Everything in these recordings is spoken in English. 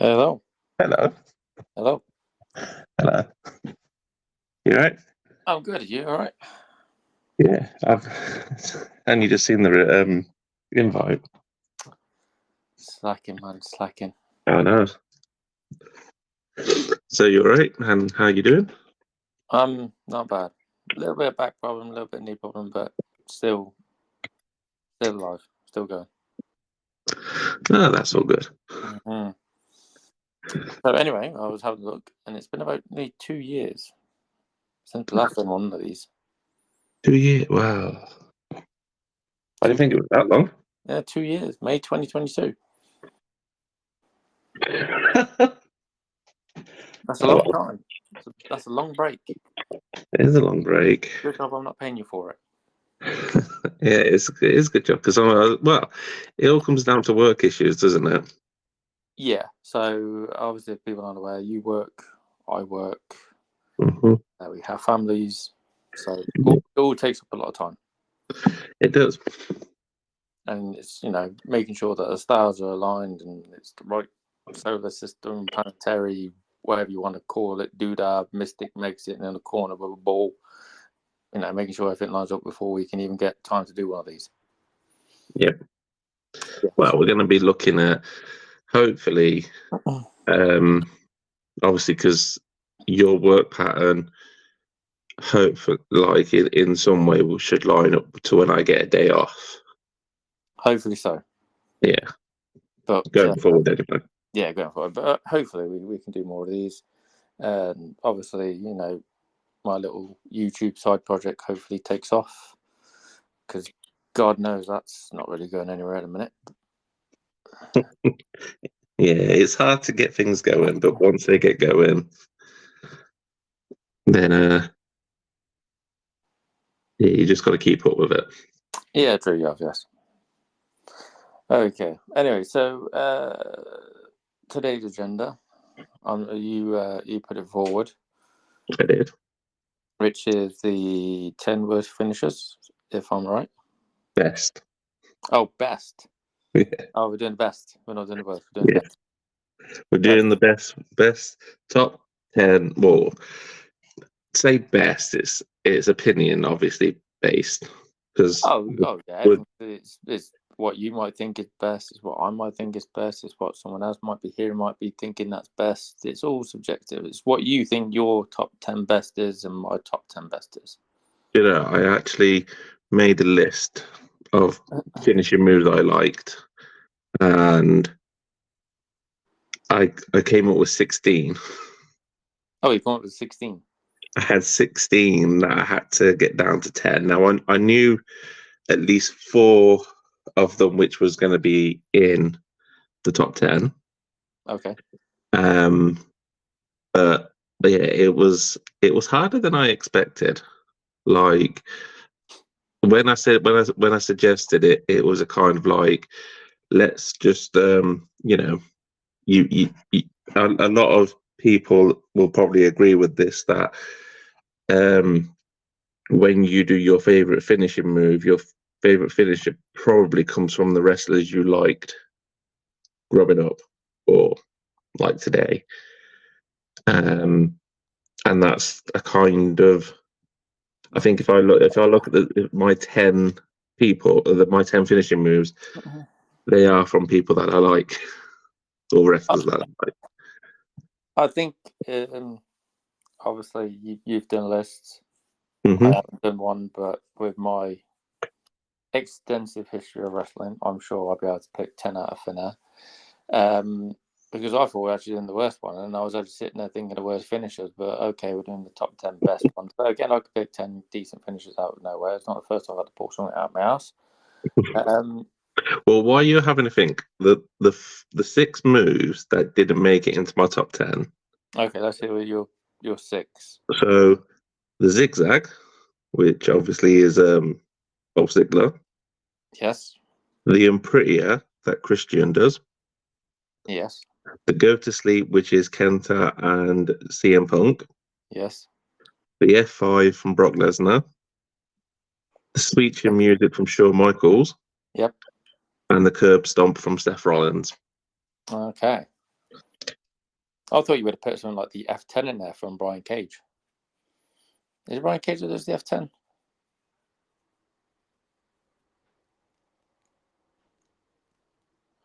Hello. Hello. Hello. Hello. You right? I'm good. Are you all right? Yeah, I've only just seen the invite. Slacking, man. Slacking. Oh no. So you're right, and how you doing? Not bad. A little bit of back problem, a little bit of knee problem, but still alive. Still going. No, that's all good. Mm-hmm. So anyway, I was having a look, and it's been about nearly 2 years since the last one of these. 2 years. Wow. I didn't think it was that long. Yeah, 2 years. May 2022. That's a long time. That's a long break. It is a long break. Good job I'm not paying you for it. Yeah, it is a good job because well, it all comes down to work issues, doesn't it? Yeah. So obviously, if people aren't aware, you work, I work. Mm-hmm. We have families, so it all takes up a lot of time. It does. And it's, making sure that the stars are aligned and it's the right solar system, planetary, whatever you want to call it, doodad, mystic Meg sitting in the corner with a ball, making sure everything lines up before we can even get time to do one of these. Yep. Yeah. Well, we're going to be looking at, hopefully, obviously, because your work pattern, hopefully, like in some way, should line up to when I get a day off. Hopefully so. Yeah. But Going forward, anyway. Yeah, going forward. But hopefully we can do more of these. And obviously, my little YouTube side project hopefully takes off, because God knows that's not really going anywhere at the minute. Yeah, it's hard to get things going, but once they get going, then you just got to keep up with it. Yeah, true. Yes. Okay. Anyway, so today's agenda, you put it forward. I did. Which is the 10 worst finishers, if I'm right. Best. Oh, best. Yeah. Oh, we're doing best. We're not doing the worst. We're doing best. We're doing the best top 10. Well, say best. It's opinion, obviously based. Because yeah. It's what you might think is best. It's what I might think is best. It's what someone else might be hearing, might be thinking that's best. It's all subjective. It's what you think your top 10 best is and my top 10 best is. I actually made a list of finishing moves I liked, and I came up with 16. Oh, you came up with 16. I had 16 that I had to get down to 10. Now, I knew at least 4 of them which was going to be in the top 10. Okay. But yeah, it was harder than I expected. Like when I suggested it, it was a kind of like, let's just you a lot of people will probably agree with this, that when you do your favorite finishing move, your favorite finisher probably comes from the wrestlers you liked growing up or like today. And that's a kind of, I think if I look at my 10 people, my 10 finishing moves, they are from people that I like, or wrestlers that I like. I think obviously you've done lists. Mm-hmm. I haven't done one, but with my extensive history of wrestling, I'm sure I'll be able to pick 10 out of thin air. Because I thought we were actually doing the worst one, and I was actually sitting there thinking the worst finishers, but okay, we're doing the top 10 best ones. But again, I could pick 10 decent finishers out of nowhere. It's not the first time I've had to pull something out of my ass. Well, while you're having a think, the 6 moves that didn't make it into my top 10. Okay, let's hear your 6. So the zigzag, which obviously is Dolph Ziggler. Yes. The Unprettier that Christian does. Yes. The Go to Sleep, which is Kenta and CM Punk. Yes. The F5 from Brock Lesnar. The Sweet Chin Music from Shawn Michaels. Yep. And the Curb Stomp from Seth Rollins. Okay. I thought you would have put something like the F10 in there from Brian Cage. Is it Brian Cage that does the F10?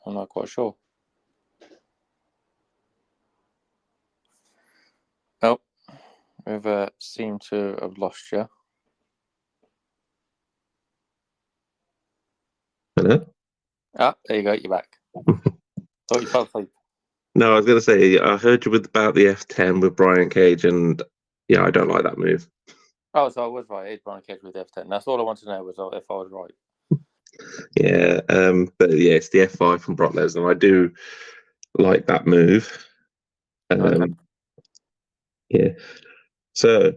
I'm not quite sure. Oh, we've seemed to have lost you. Hello? Ah, there you go. You're back. Thought you fell asleep. No, I was going to say, I heard you about the F10 with Brian Cage, and yeah, I don't like that move. Oh, so I was right. It's Brian Cage with the F10. That's all I wanted to know was if I was right. Yeah, but yeah, it's the F5 from Brock Lesnar. I do like that move. Okay. Yeah. So,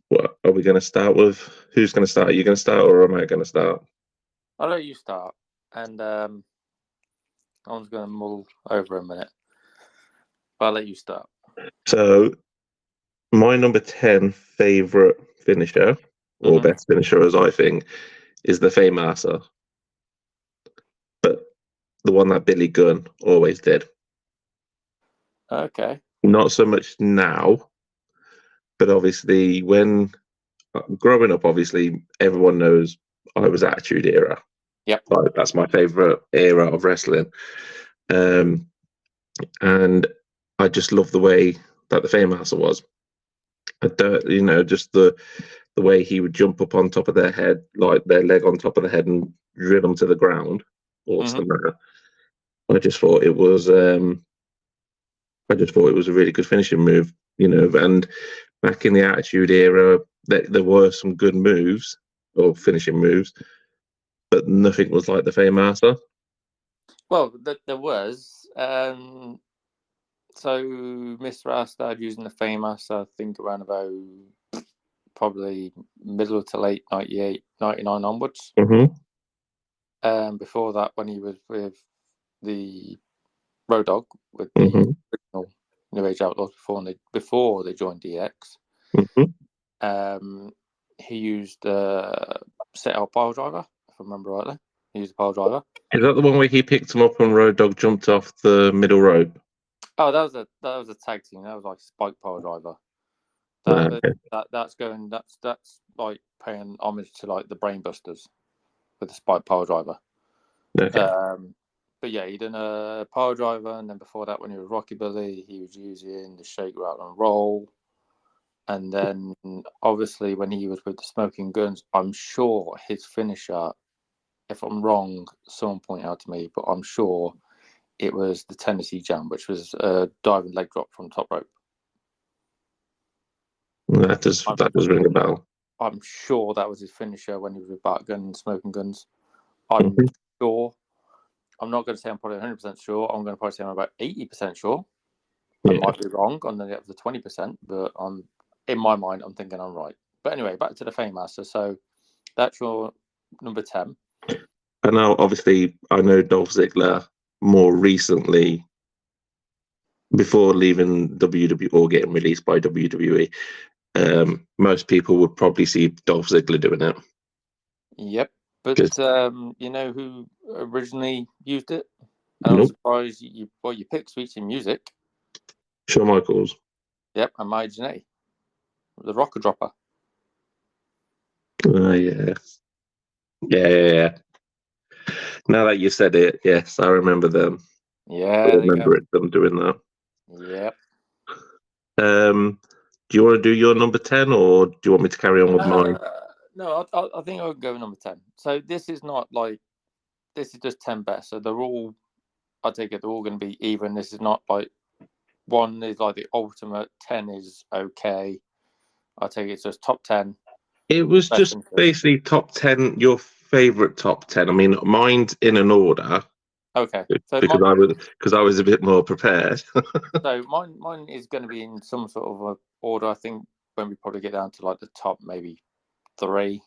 what are we going to start with? Who's going to start? Are you going to start, or am I going to start? I'll let you start, and I'm just going to mull over a minute. But I'll let you start. So, my number 10 favorite finisher, or best finisher, as I think, is the Fameasser. But the one that Billy Gunn always did. Okay. Not so much now, but obviously when growing up, obviously everyone knows I was Attitude Era. Yep. Like, that's my favorite era of wrestling, and I just love the way that the Fameasser was. I don't, just the way he would jump up on top of their head, like their leg on top of the head, and drill them to the ground. Awesome. I just thought it was. I just thought it was a really good finishing move, and back in the Attitude Era, there were some good moves or finishing moves, but nothing was like the Fameasser. Well, there was. So Mr. R started using the Fameasser, I think, around about probably middle to late 98, 99 onwards. Before that, when he was with the Road Dogg, with the original New Age Outlaws before they joined DX, he used set out pile driver, if I remember rightly. He used a pile driver. Is that the one where he picked him up and Road Dogg jumped off the middle rope? Oh, that was a tag team. That was like a spike pile driver. That's like paying homage to like the Brainbusters with the spike pile driver. Okay. But yeah, he done a pile driver, and then before that, when he was Rockabilly, he was using the shake, rattle, and roll. And then obviously when he was with the Smoking Guns, I'm sure his finisher, if I'm wrong, someone point out to me, but I'm sure it was the Tennessee Jam, which was a diving leg drop from top rope. That does ring a bell. I'm sure that was his finisher when he was with Bart Gunn and Smoking Guns. I'm sure. I'm not going to say I'm probably 100% sure. I'm going to probably say I'm about 80% sure. I might be wrong on the 20%, but in my mind, I'm thinking I'm right. But anyway, back to the Fameasser. So that's your number 10. And now, obviously, I know Dolph Ziggler more recently, before leaving WWE or getting released by WWE. Most people would probably see Dolph Ziggler doing it. Yep. But you know who originally used it? And I'm Nope. surprised you picked Sweet Chin Music. Shawn Michaels. Yep, and Maya Janae, the Rocker Dropper. Yeah. Yeah. Now that you said it, yes, I remember them. Yeah, I remember them doing that. Yep. Do you want to do your number 10, or do you want me to carry on with mine? No, I think I would go number 10. So this is just 10 best. So they're all, I take it, they're all going to be even. This is not like one is like the ultimate, 10 is okay. I take it's just top 10. It was just basically top 10, your favorite top 10. I mean, mine's in an order. Okay. So because I was a bit more prepared. So mine is going to be in some sort of a order. I think when we probably get down to like the top maybe 3,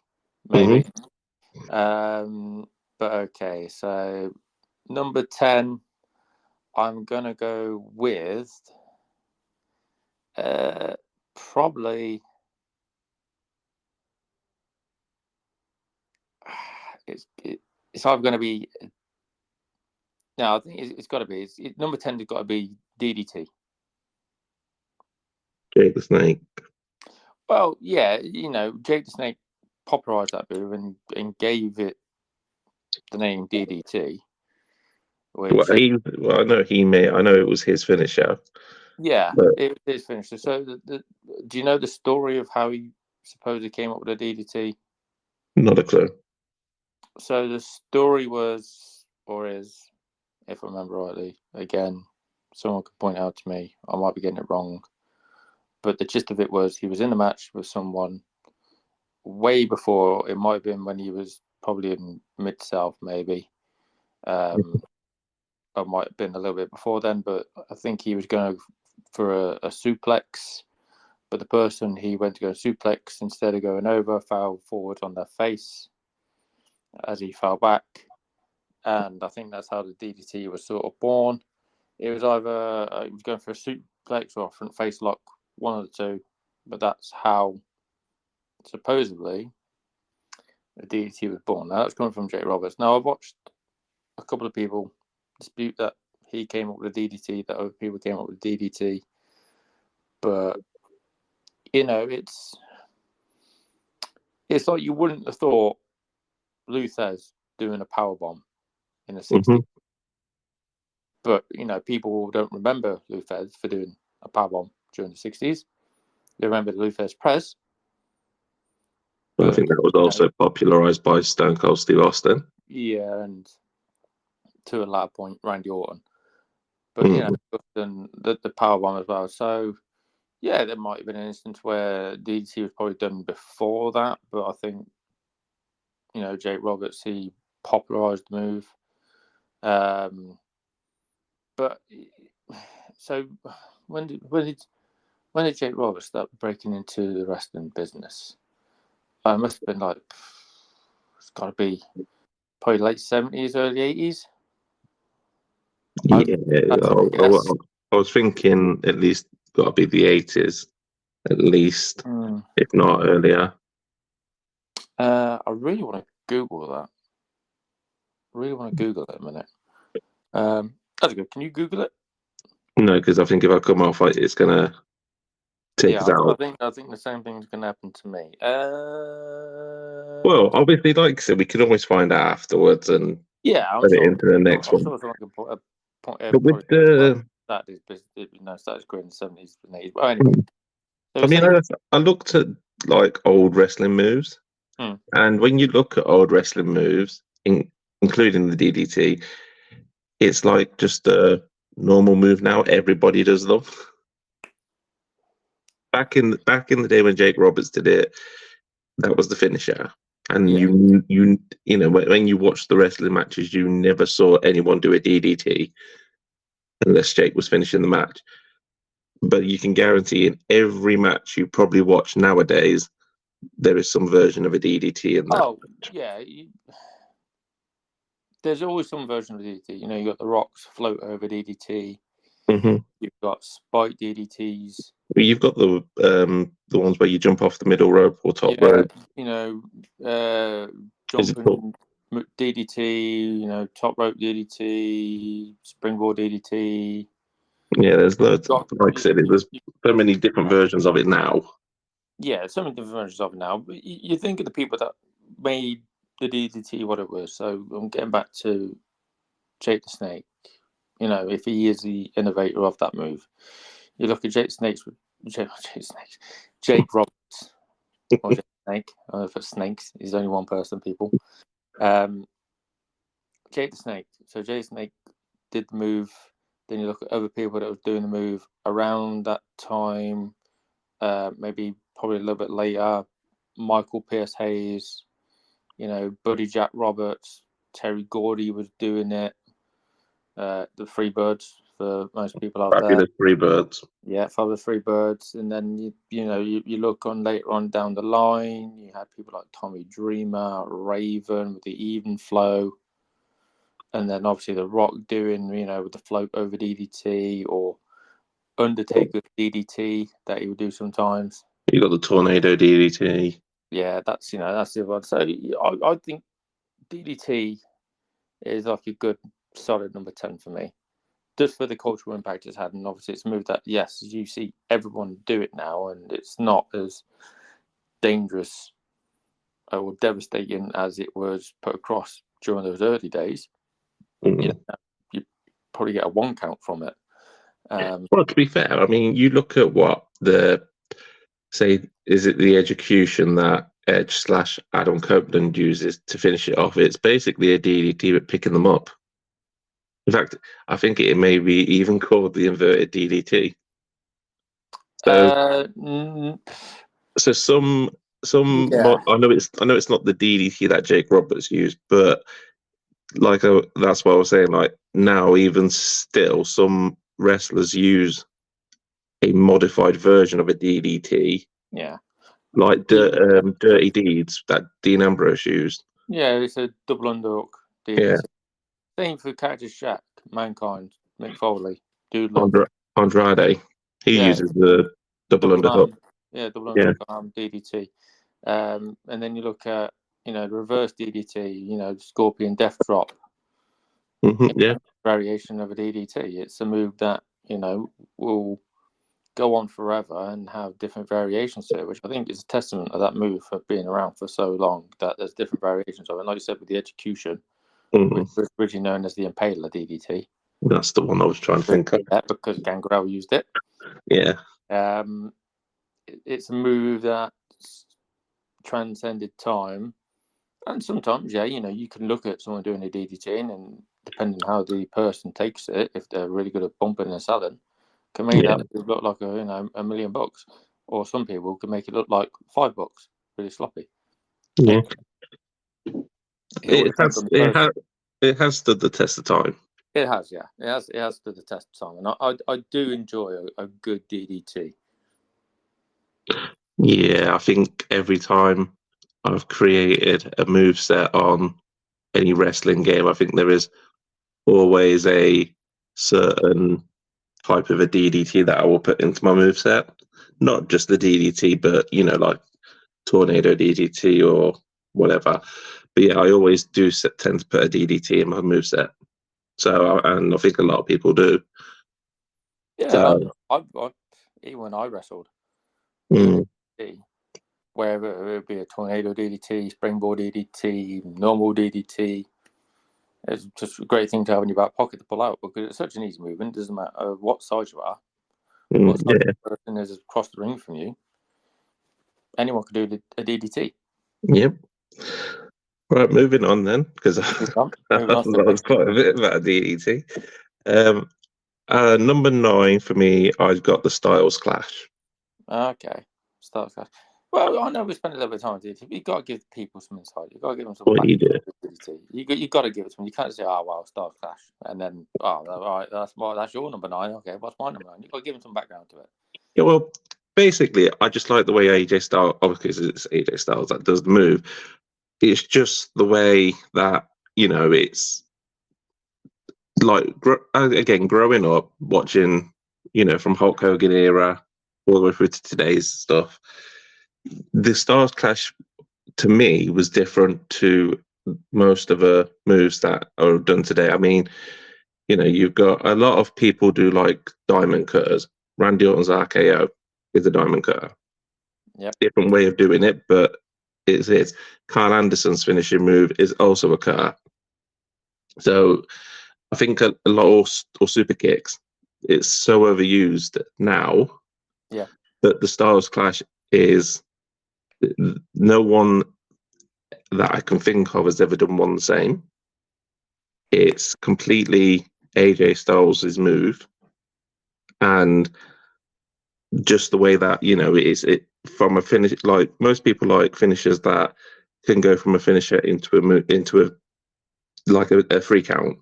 maybe. But okay, so number 10, I'm gonna go with probably it's either going to be, no, I think it's got to be number 10 has got to be DDT. Jake the Snake. Well, yeah, Jake the Snake popularized that move and gave it the name DDT, which I know I know it was his finisher. yeah, but it is finished. So, do you know the story of how he supposedly came up with the DDT? not a clue. So the story was, or is, if I remember rightly, again, someone could point out to me. I might be getting it wrong, but the gist of it was he was in a match with someone way before. It might have been when he was probably in Mid-South, maybe. Or might have been a little bit before then, but I think he was going for a suplex. But the person he went to go suplex, instead of going over, fell forward on their face as he fell back. And I think that's how the DDT was sort of born. It was either he was going for a suplex or a front face lock, one of the two. But that's how supposedly the DDT was born. Now that's coming from Jake Roberts. Now I've watched a couple of people dispute that he came up with DDT, that other people came up with DDT. But it's like you wouldn't have thought Lou Thesz doing a power bomb in the 60s. Mm-hmm. But people don't remember Lou Thesz for doing a power bomb during the 60s. They remember the Lou Thesz press. I think that was also popularized by Stone Cold Steve Austin. Yeah, and to a later point, Randy Orton. But the power bomb as well. So yeah, there might have been an instance where DDT was probably done before that, but I think Jake Roberts, he popularized the move. But so when did Jake Roberts start breaking into the wrestling business? It must have been it's got to be probably late 70s, early 80s. Yeah, I was thinking at least got to be the 80s, at least, if not earlier. I really want to Google that. A minute. That's good. Can you Google it? No, because I think if I come off, it's gonna take us out. I think the same thing's gonna happen to me. Well, obviously, like I said, we can always find out afterwards and put it into the next one. Sure someone can but with the started growing in the 70s and 80s. But anyway, I mean, I looked at like old wrestling moves, and when you look at old wrestling moves, including the DDT, it's like just a normal move now. Everybody does them. Back in the day when Jake Roberts did it, that was the finisher. And when you watch the wrestling matches, you never saw anyone do a DDT unless Jake was finishing the match. But you can guarantee in every match you probably watch nowadays, there is some version of a DDT in that. Oh, yeah. There's always some version of DDT. You got the Rock's float over DDT. Mm-hmm. You've got spike DDTs. You've got the ones where you jump off the middle rope or top rope. Jumping DDT. Top rope DDT, springboard DDT. Yeah, there's loads. Like I said, there's so many different versions of it now. Yeah, so many different versions of it now. But you think of the people that made the DDT what it was. So I'm getting back to Jake the Snake. If he is the innovator of that move, you look at Jake Roberts or Jake Snake. I don't know if it's snakes. He's only one person, people. Jake the Snake. So Jake the Snake did the move. Then you look at other people that were doing the move around that time. Maybe probably a little bit later. Michael Pierce Hayes. Buddy Jack Roberts. Terry Gordy was doing it. The Freebirds for most people out there. The Freebirds. Yeah, Fabulous Freebirds. And then you look on later on down the line, you had people like Tommy Dreamer, Raven with the even flow. And then obviously The Rock doing, with the float over DDT, or Undertaker DDT that he would do sometimes. You got the Tornado DDT. Yeah, that's the one. So I think DDT is like a good solid number 10 for me. just for the cultural impact it's had, and obviously it's a move that, yes, you see everyone do it now, and it's not as dangerous or devastating as it was put across during those early days. You probably get a 1 count from it. Well, to be fair, I mean, you look at what is it the execution that Edge/Adam Copeland uses to finish it off? It's basically a DDT but picking them up. In fact, I think it may be even called the inverted DDT. So some yeah. I know it's not the DDT that Jake Roberts used, but that's what I was saying. Like now, even still, some wrestlers use a modified version of a DDT. Yeah. Like Dirty Deeds that Dean Ambrose used. Yeah, it's a double underhook DDT. Yeah. Same for Cactus Jack, Mankind, Mick Foley, Andrade. He uses the double underhook. Double underhook arm DDT. And then you look at, the reverse DDT, Scorpion Death Drop. Variation of a DDT. It's a move that, will go on forever and have different variations to it, which I think is a testament of that move for being around for so long, that there's different variations of it. Like you said, with the execution, which was originally known as the Impaler DDT. That's the one I was trying to think of. Because Gangrel used it. Yeah. It's a move that transcended time. And sometimes, you can look at someone doing a DDT and depending on how the person takes it, if they're really good at bumping and selling, can make that look like $1 million. Or some people can make it look like $5, really sloppy. Yeah. It has stood the test of time. It has, yeah. It has stood the test of time. And I do enjoy a good DDT. Yeah, I think every time I've created a moveset on any wrestling game, I think there is always a certain type of a DDT that I will put into my moveset. Not just the DDT, but, like Tornado DDT or whatever. But yeah, I always do tend to put a DDT in my moveset. So, and I think a lot of people do. Yeah, so, even when I wrestled, DDT, wherever it would be a Tornado DDT, Springboard DDT, normal DDT, it's just a great thing to have in your back pocket to pull out, because it's such an easy movement. It doesn't matter what size you are, what size the person is across the ring from you. Anyone can do a DDT. Yep. Right, moving on then, because that was quite a bit about a DDT. Number 9 for me, I've got the Styles Clash. Okay, Styles Clash. Well, I know we spent a little bit of time on DDT, but you've got to give people some insight. You've got to give them some DDT. You've got to give it to them. You can't say, Styles Clash, and then, all right, that's your number 9. Okay, what's my number 9? You've got to give them some background to it. Yeah, well, basically, I just like the way AJ Styles, obviously it's AJ Styles that does the move. It's just the way that, it's like, again, growing up, watching, from Hulk Hogan era all the way through to today's stuff, the Styles Clash, to me, was different to most of the moves that are done today. I mean, you've got a lot of people do like diamond cutters. Randy Orton's RKO is a diamond cutter. Yep. Different way of doing it, but it's Carl Anderson's finishing move is also a cutter. So I think a lot or super kicks, it's so overused now. Yeah. That the Styles Clash is, no one that I can think of has ever done one the same. It's completely AJ Styles' move, and just the way that it from a finish. Like most people like finishers that can go from a finisher into a free count.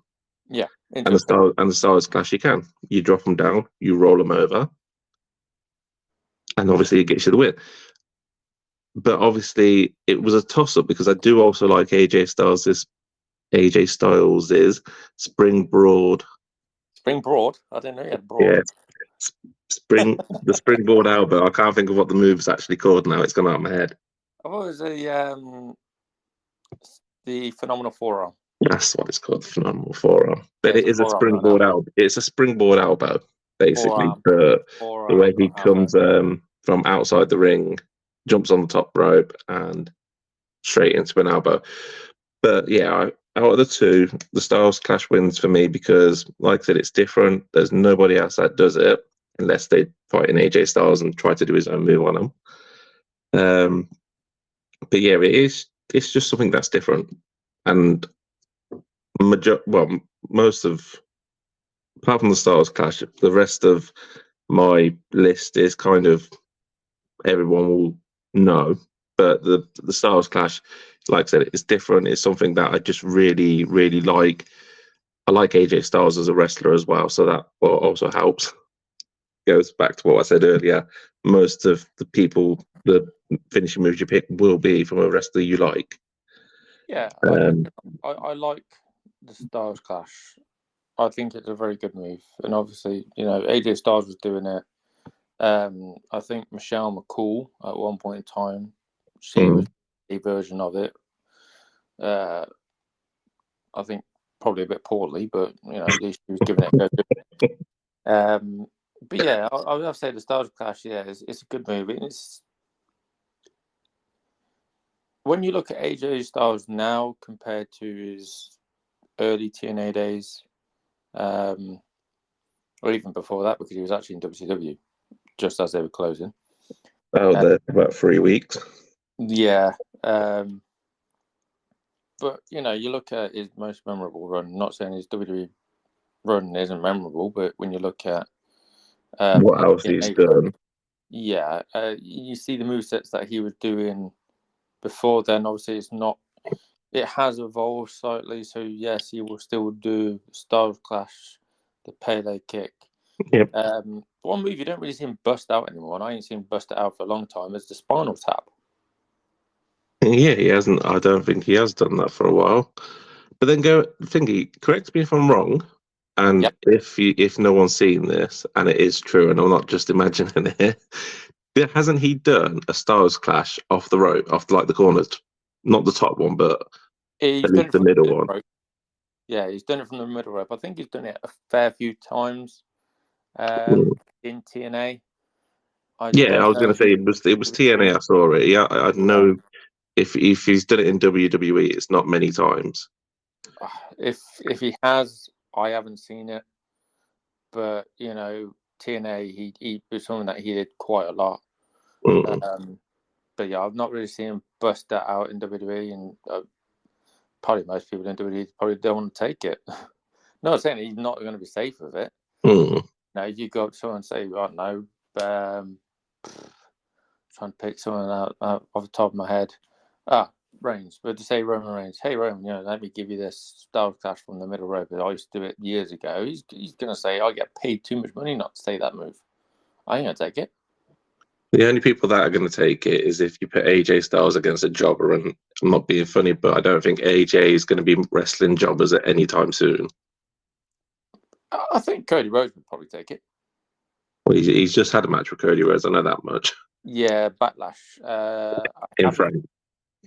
Yeah, and the Styles Clash, you drop them down, you roll them over, and obviously it gets you the win. But obviously it was a toss up, because I do also like AJ Styles' Springboard. Springboard? I didn't know you had broad. Yeah. The Springboard elbow. I can't think of what the move's actually called now. It's gone out of my head. I thought it was the Phenomenal Forearm. That's what it's called, the phenomenal forearm. But Yeah, it it's a is a forearm, not springboard elbow. elbow. It's a springboard elbow, basically. Forearm, The way forearm, he not elbow. comes from outside the ring, jumps on the top rope, and straight into an elbow. But yeah, out of the two, the Styles Clash wins for me because, like I said, it's different. There's nobody else that does it unless they fight in AJ Styles and try to do his own move on him. But yeah, it's just something that's different. And most of, apart from the Styles Clash, the rest of my list is kind of everyone will know. But the Styles Clash, like I said, it's different. It's something that I just really, really like. I like AJ Styles as a wrestler as well, so that also helps. Goes back to what I said earlier. Most of the people, the finishing moves you pick will be from a wrestler you like. Yeah, I like the Styles Clash. I think it's a very good move, and obviously, AJ Styles was doing it. I think Michelle McCool at one point in time, she was a version of it. I think probably a bit poorly, but at least she was giving it a go. But yeah, I would have to say the Styles Clash. Yeah, it's a good move. It's when you look at AJ Styles now compared to his early TNA days, or even before that, because he was actually in WCW just as they were closing. There for about 3 weeks. Yeah. But, you look at his most memorable run, not saying his WWE run isn't memorable, but when you look at what else he's done. Yeah, you see the movesets that he was doing before then. Obviously, it has evolved slightly. So, yes, he will still do Styles Clash, the Pele kick. Yep. One move you don't really see him bust out anymore, and I ain't seen him bust it out for a long time, is the Spinal Tap. Yeah, he hasn't. I don't think he has done that for a while. But then Thingy, correct me if I'm wrong. And Yep. if no one's seen this, and it is true, and I'm not just imagining it, hasn't he done a Styles Clash off the rope, off like the corners? Not the top one, but He's at done least it the from middle the one. rope. Yeah, he's done it from the middle rope. I think he's done it a fair few times in TNA. I was going to say it was TNA. I saw it. Yeah, I know if he's done it in WWE, it's not many times. If he has, I haven't seen it. But TNA, he was something that he did quite a lot. But yeah, I've not really seen him bust that out in WWE, and probably most people in WWE probably don't want to take it. Not saying he's not going to be safe with it. Now, you go up to someone and say, I don't know, trying to pick someone out off the top of my head. Reigns. But to say Roman Reigns, hey Roman, let me give you this Styles Clash from the middle rope. I used to do it years ago. He's going to say, I get paid too much money not to say that move. I ain't going to take it. The only people that are going to take it is if you put AJ Styles against a jobber, and I'm not being funny, but I don't think AJ is going to be wrestling jobbers at any time soon. I think Cody Rhodes would probably take it. Well, he's just had a match with Cody Rhodes. I know that much. Yeah, Backlash. In France.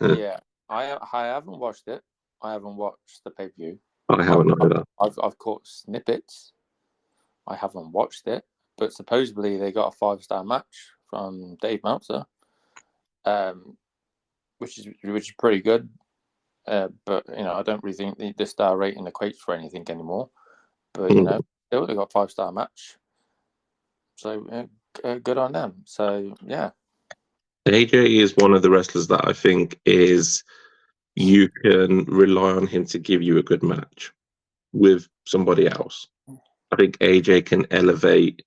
Yeah, I haven't watched it. I haven't watched the pay-per-view. I haven't either. I've caught snippets. I haven't watched it, but supposedly they got a 5-star match from Dave Meltzer, which is pretty good. But I don't really think the star rating equates for anything anymore. But they only got a 5-star match, so good on them. So yeah, AJ is one of the wrestlers that I think is you can rely on him to give you a good match with somebody else. I think AJ can elevate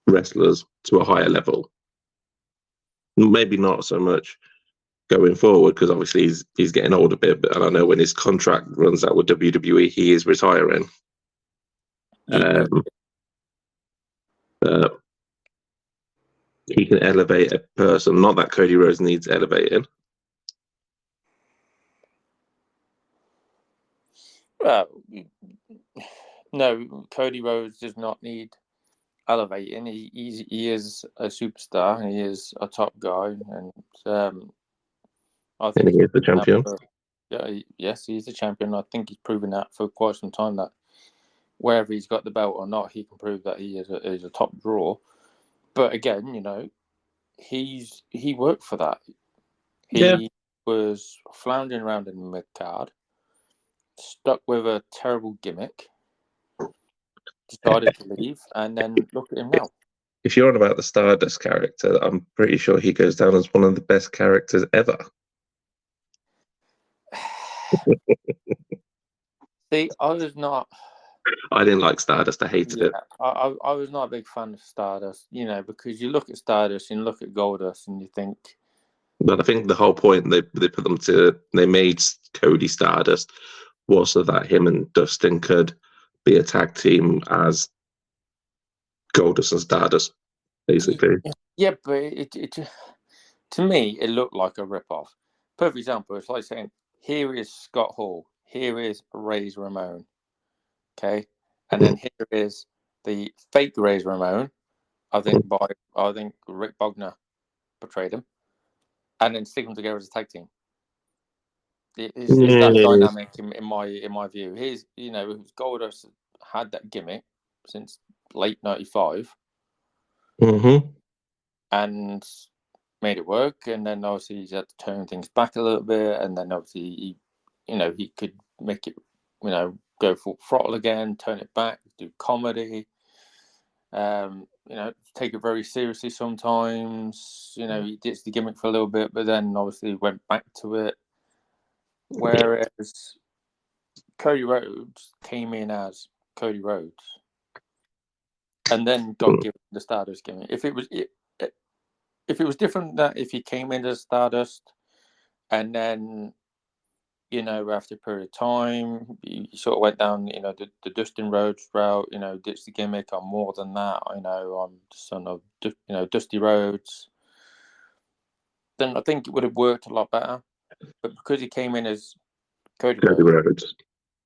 wrestlers to a higher level. Maybe not so much going forward because obviously he's getting old a bit, but I know when his contract runs out with WWE, he is retiring. He can elevate a person. Not that Cody Rhodes needs elevating. Well, no, Cody Rhodes does not need elevating. He is a superstar. He is a top guy, and I think he is the champion. yes, he's a champion. I think he's proven that for quite some time that wherever he's got the belt or not, he can prove that he is a top draw. But again, he worked for that. He was floundering around in the mid card, stuck with a terrible gimmick, decided to leave, and then look at him now. If you're on about the Stardust character, I'm pretty sure he goes down as one of the best characters ever. See, I was not. I didn't like Stardust. I hated it. I was not a big fan of Stardust, because you look at Stardust and look at Goldust and you think. But I think the whole point they made Cody Stardust was so that him and Dustin could be a tag team as Goldust and Stardust, basically. Yeah, but it to me it looked like a rip-off. Perfect example. It's like saying, here is Scott Hall, here is Razor Ramon, okay, and then here is the fake Razor Ramon. I think Rick Bogner portrayed him, and then stick them together as a tag team. It's that dynamic in my view. Here's Goldust had that gimmick since late '95, and made it work. And then obviously he had to turn things back a little bit, and then obviously he could make it go full throttle again, turn it back, do comedy. Take it very seriously sometimes. He ditched the gimmick for a little bit, but then obviously went back to it. Whereas Cody Rhodes came in as Cody Rhodes, and then got given the Stardust gimmick. If it was different, that if he came in as Stardust, and then after a period of time, he sort of went down, the Dustin Rhodes route, ditched the gimmick. I'm more than that. I'm the son of, Dusty Rhodes. Then I think it would have worked a lot better. But because he came in as Cody Rhodes,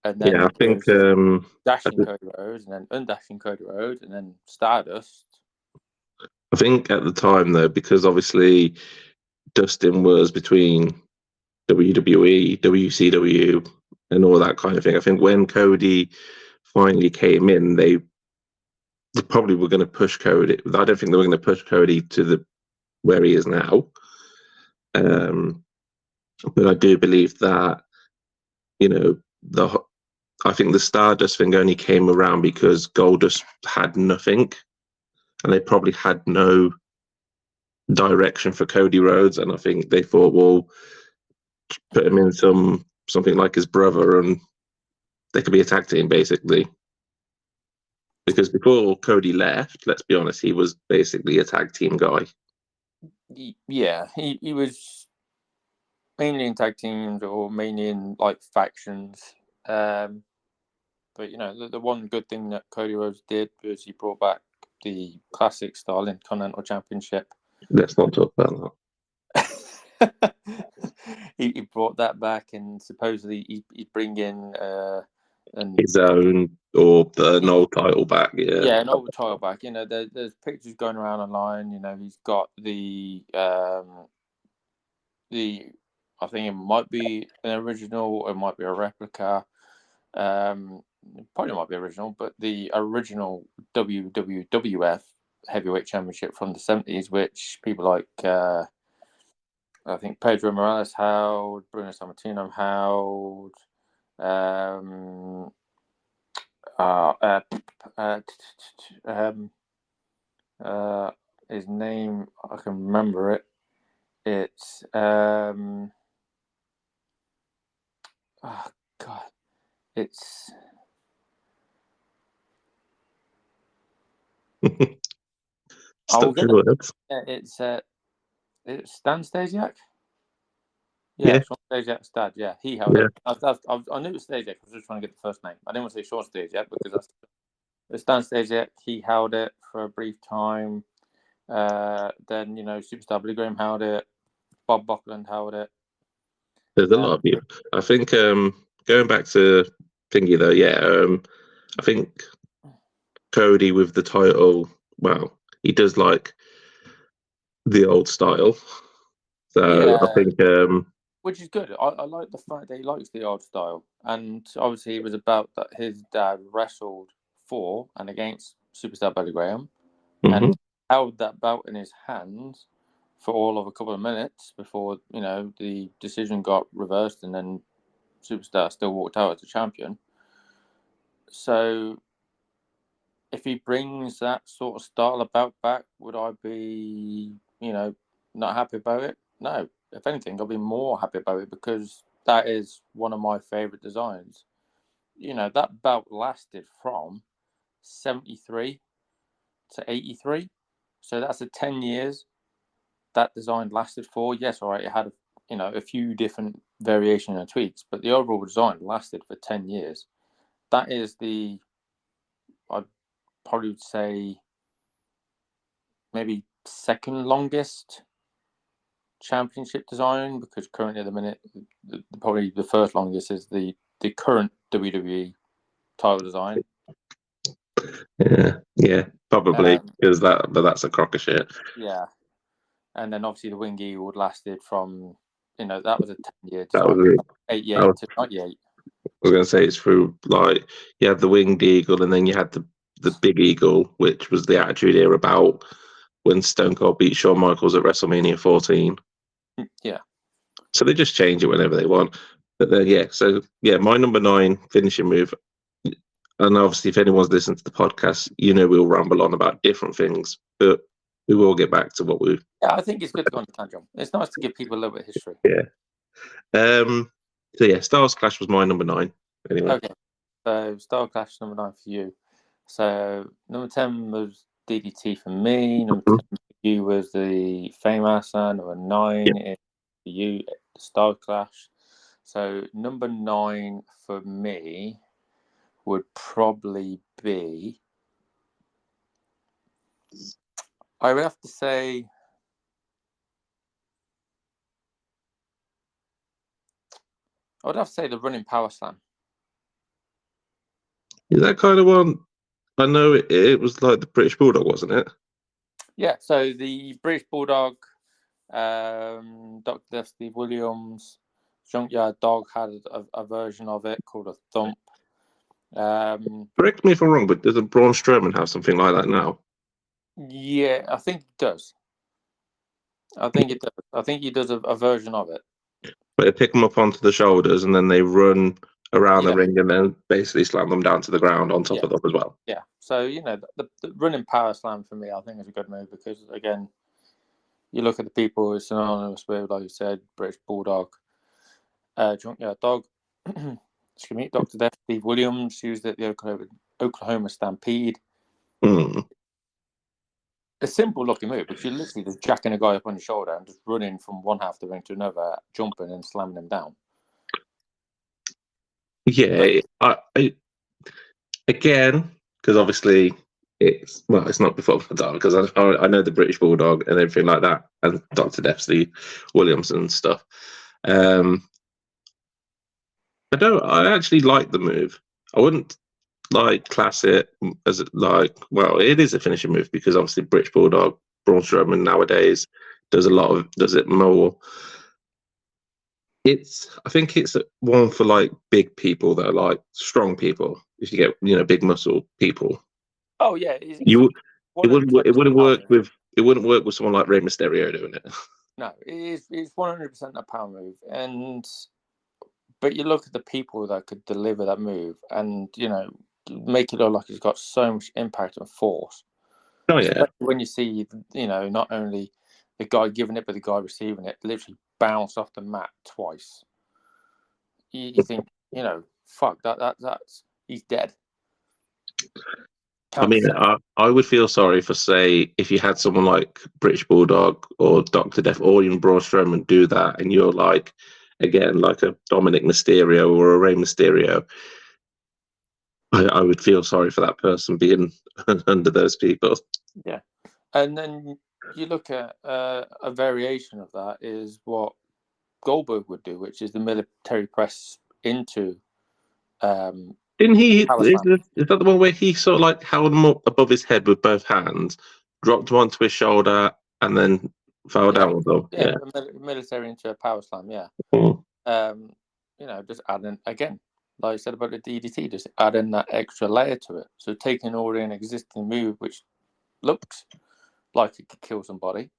and then I think dashing Cody Rhodes, and then undashing Cody Rhodes, and then Stardust. I think at the time though, because obviously Dustin was between WWE, WCW, and all that kind of thing. I think when Cody finally came in, they probably were going to push Cody. I don't think they were going to push Cody to where he is now. But I do believe that I think the Stardust thing only came around because Goldust had nothing, and they probably had no direction for Cody Rhodes, and I think they thought, well, put him in something like his brother, and they could be a tag team basically. Because before Cody left, let's be honest, he was basically a tag team guy. Yeah, he was mainly in tag teams or mainly in like factions. But the one good thing that Cody Rhodes did was he brought back the classic style Intercontinental Championship. Let's not talk about that. he brought that back, and supposedly he'd bring in his own or an old title back. Yeah, an old title back. There's pictures going around online. He's got the I think it might be an original, or it might be a replica. Probably might be original, but the original WWF Heavyweight Championship from the 70s, which people like I think Pedro Morales held, Bruno Sammartino held, his name, I can remember it. It's oh god, it's it's Stan Stasiak. Yeah, Sean Stasiak's dad. Yeah, he held it. I knew it was Stasiak. I was just trying to get the first name. I didn't want to say Sean Stasiak because that's Stan Stasiak. He held it for a brief time. Then Superstar Billy Graham held it. Bob Backlund held it. There's a lot of people. I think going back to Thingy though, I think Cody with the title, well, he does like the old style. So I think which is good. I like the fact that he likes the old style, and obviously it was about that his dad wrestled for and against Superstar Billy Graham, and held that belt in his hands for all of a couple of minutes before the decision got reversed, and then Superstar still walked out as the champion. So, if he brings that sort of style of belt back, would I be not happy about it? No. If anything, I'll be more happy about it because that is one of my favorite designs. That belt lasted from 73 to 83. So that's 10 years that design lasted for. Yes, all right, it had a few different variations and tweaks, but the overall design lasted for 10 years. That is I'd probably would say, maybe second longest championship design, because currently at the minute, probably the first longest is the current WWE title design. Yeah, probably because that's a crock of shit. Yeah, and then obviously the Winged Eagle lasted from that was a 10-year design. That was 88 to 98. I was going to say it's through you had the Winged Eagle, and then you had the Big Eagle, which was the Attitude Era about when Stone Cold beat Shawn Michaels at WrestleMania 14. Yeah. So they just change it whenever they want. But then, my number 9 finishing move. And obviously, if anyone's listened to the podcast, we'll ramble on about different things, but we will get back to what we. Yeah, I think it's good to go on the tangent. It's nice to give people a little bit of history. Yeah. Styles Clash was my number 9. Anyway. Okay. So Styles Clash number 9 for you. So number 10 was DDT for me. Number 10 for you was the Famous. Number 9 is for you, the Styles Clash. So number 9 for me would probably be, I would have to say, the Running Power Slam. Is that kind of one? I know it was like the British Bulldog, wasn't it? Yeah, so the British Bulldog, Dr. Death, Steve Williams, Junkyard Dog had a version of it called a Thump. Correct me if I'm wrong, but doesn't Braun Strowman have something like that now? Yeah, I think it does. I think he does a version of it. But they pick them up onto the shoulders, and then they run around the ring, and then basically slam them down to the ground on top of them as well. Yeah. So the Running Power Slam for me, I think is a good move because again, you look at the people it's synonymous with, like you said, British Bulldog, Junkyard Dog. Excuse me, Dr. Death, Steve Williams used it at the Oklahoma Stampede. A simple looking move, but you're literally just jacking a guy up on your shoulder and just running from one half of the ring to another, jumping and slamming him down. Yeah, again, because obviously it's not before my time, because I know the British Bulldog and everything like that, and Dr. Death, Steve Williams and stuff. I actually like the move. I wouldn't class it as it is a finishing move because obviously British Bulldog, Braun Strowman nowadays does it more. I think it's one for big people that are strong people. If you get big muscle people. Oh yeah, it wouldn't work with someone like Rey Mysterio doing it. No, it's 100% a power move, but you look at the people that could deliver that move, and make it look like it's got so much impact and force. Oh yeah. Especially when you see not only the guy giving it but the guy receiving it literally bounce off the mat twice. You think fuck that's he's dead. I mean, I would feel sorry for, say, if you had someone like British Bulldog or Dr. Death or even Braun Strowman do that, and you're again, like a Dominic Mysterio or a Rey Mysterio. I would feel sorry for that person being under those people. Yeah, and then you look at a variation of that is what Goldberg would do, which is the military press into. Didn't he? Is that the one where he sort of held him up above his head with both hands, dropped him onto his shoulder, and then fell down with them? Yeah, military into a power slam. Yeah. Mm. Just adding again, like I said about the DDT, just adding that extra layer to it. So taking already an existing move which looks like it could kill somebody,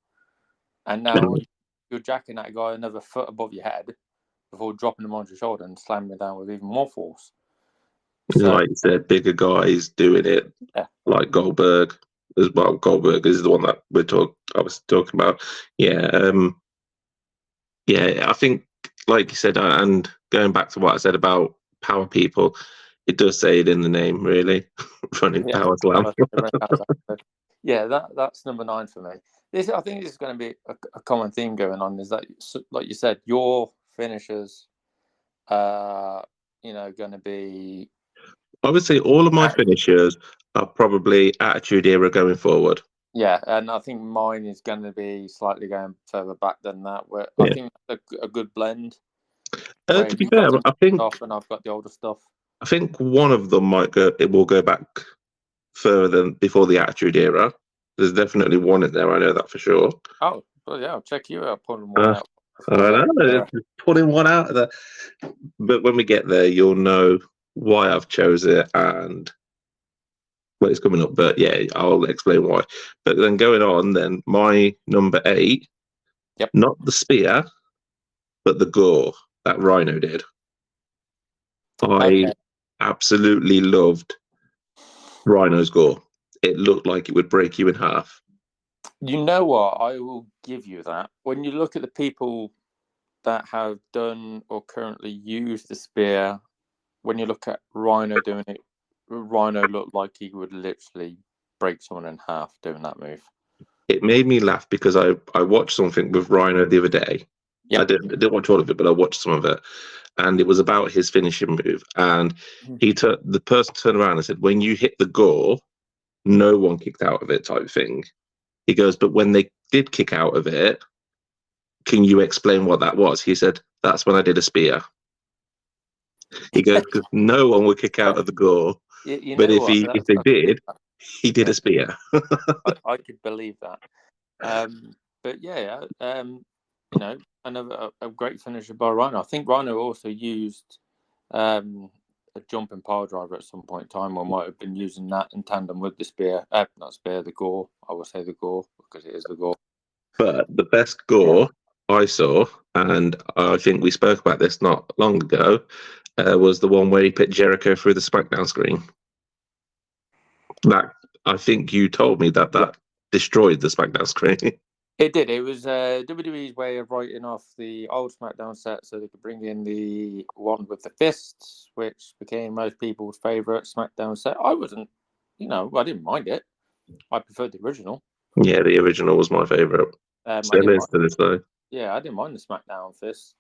and now you're jacking that guy another foot above your head before dropping him onto your shoulder and slamming him down with even more force. So, like you said, bigger guys doing it, like Goldberg as well. Goldberg is the one that I was talking about. Yeah, I think, like you said, and going back to what I said about power people, it does say it in the name, really. Running Power Slam. That's number 9 for me. I think this is going to be a common theme going on. Is that, like you said, your finishers are, going to be. I would say all of my finishers are probably Attitude Era going forward. Yeah, and I think mine is going to be slightly going further back than that. Where I think a good blend. To be fair, I think and I've got the older stuff. I think one of them it will go back further than before the Attitude Era. There's definitely one in there. I know that for sure. Oh, well, yeah, I'll check you out pulling one out. I know, pulling one out of there. But when we get there, you'll know why I've chosen it and when it's coming up. But yeah, I'll explain why. But then going on, then my number 8, not the spear, but the gore that Rhino did. I absolutely loved Rhino's gore. It looked like it would break you in half. You know what? I will give you that. When you look at the people that have done or currently use the spear, when you look at Rhino doing it, Rhino looked like he would literally break someone in half doing that move. It made me laugh because I watched something with Rhino the other day. Yep. I didn't watch all of it, but I watched some of it, and it was about his finishing move. And the person turned around and said, "When you hit the gore, no one kicked out of it," type thing. He goes, "But when they did kick out of it, can you explain what that was?" He said, "That's when I did a spear." He goes, "Because no one would kick out of the gore, but if they did, he did a spear." I could believe that. But yeah, another a great finisher by Rhino. I think Rhino also used a jumping power driver at some point in time, or might have been using that in tandem with the spear. Not spear, the gore. I will say the gore because it is the gore. But the best gore I saw, and I think we spoke about this not long ago, was the one where he put Jericho through the SmackDown screen. That, I think you told me that destroyed the SmackDown screen. It did. It was WWE's way of writing off the old SmackDown set so they could bring in the one with the fists, which became most people's favourite SmackDown set. I wasn't, I didn't mind it. I preferred the original. Yeah, the original was my favourite. Still is to this day. Yeah, I didn't mind the SmackDown fist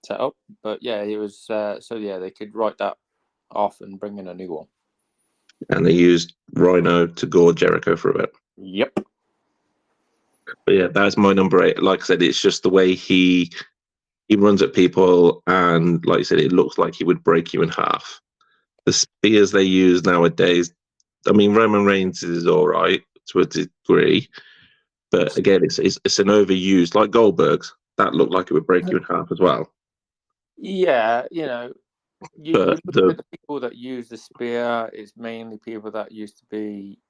setup, but yeah, it was they could write that off and bring in a new one. And they used Rhino to gore Jericho through it. Yep. But yeah, that's my number 8. Like I said, it's just the way he runs at people, and like I said, it looks like he would break you in half. The spears they use nowadays, I mean, Roman Reigns is all right to a degree, but again, it's an overused, like Goldberg's, that looked like it would break you in half as well. Yeah, you look at the people that use the spear, it's mainly people that used to be,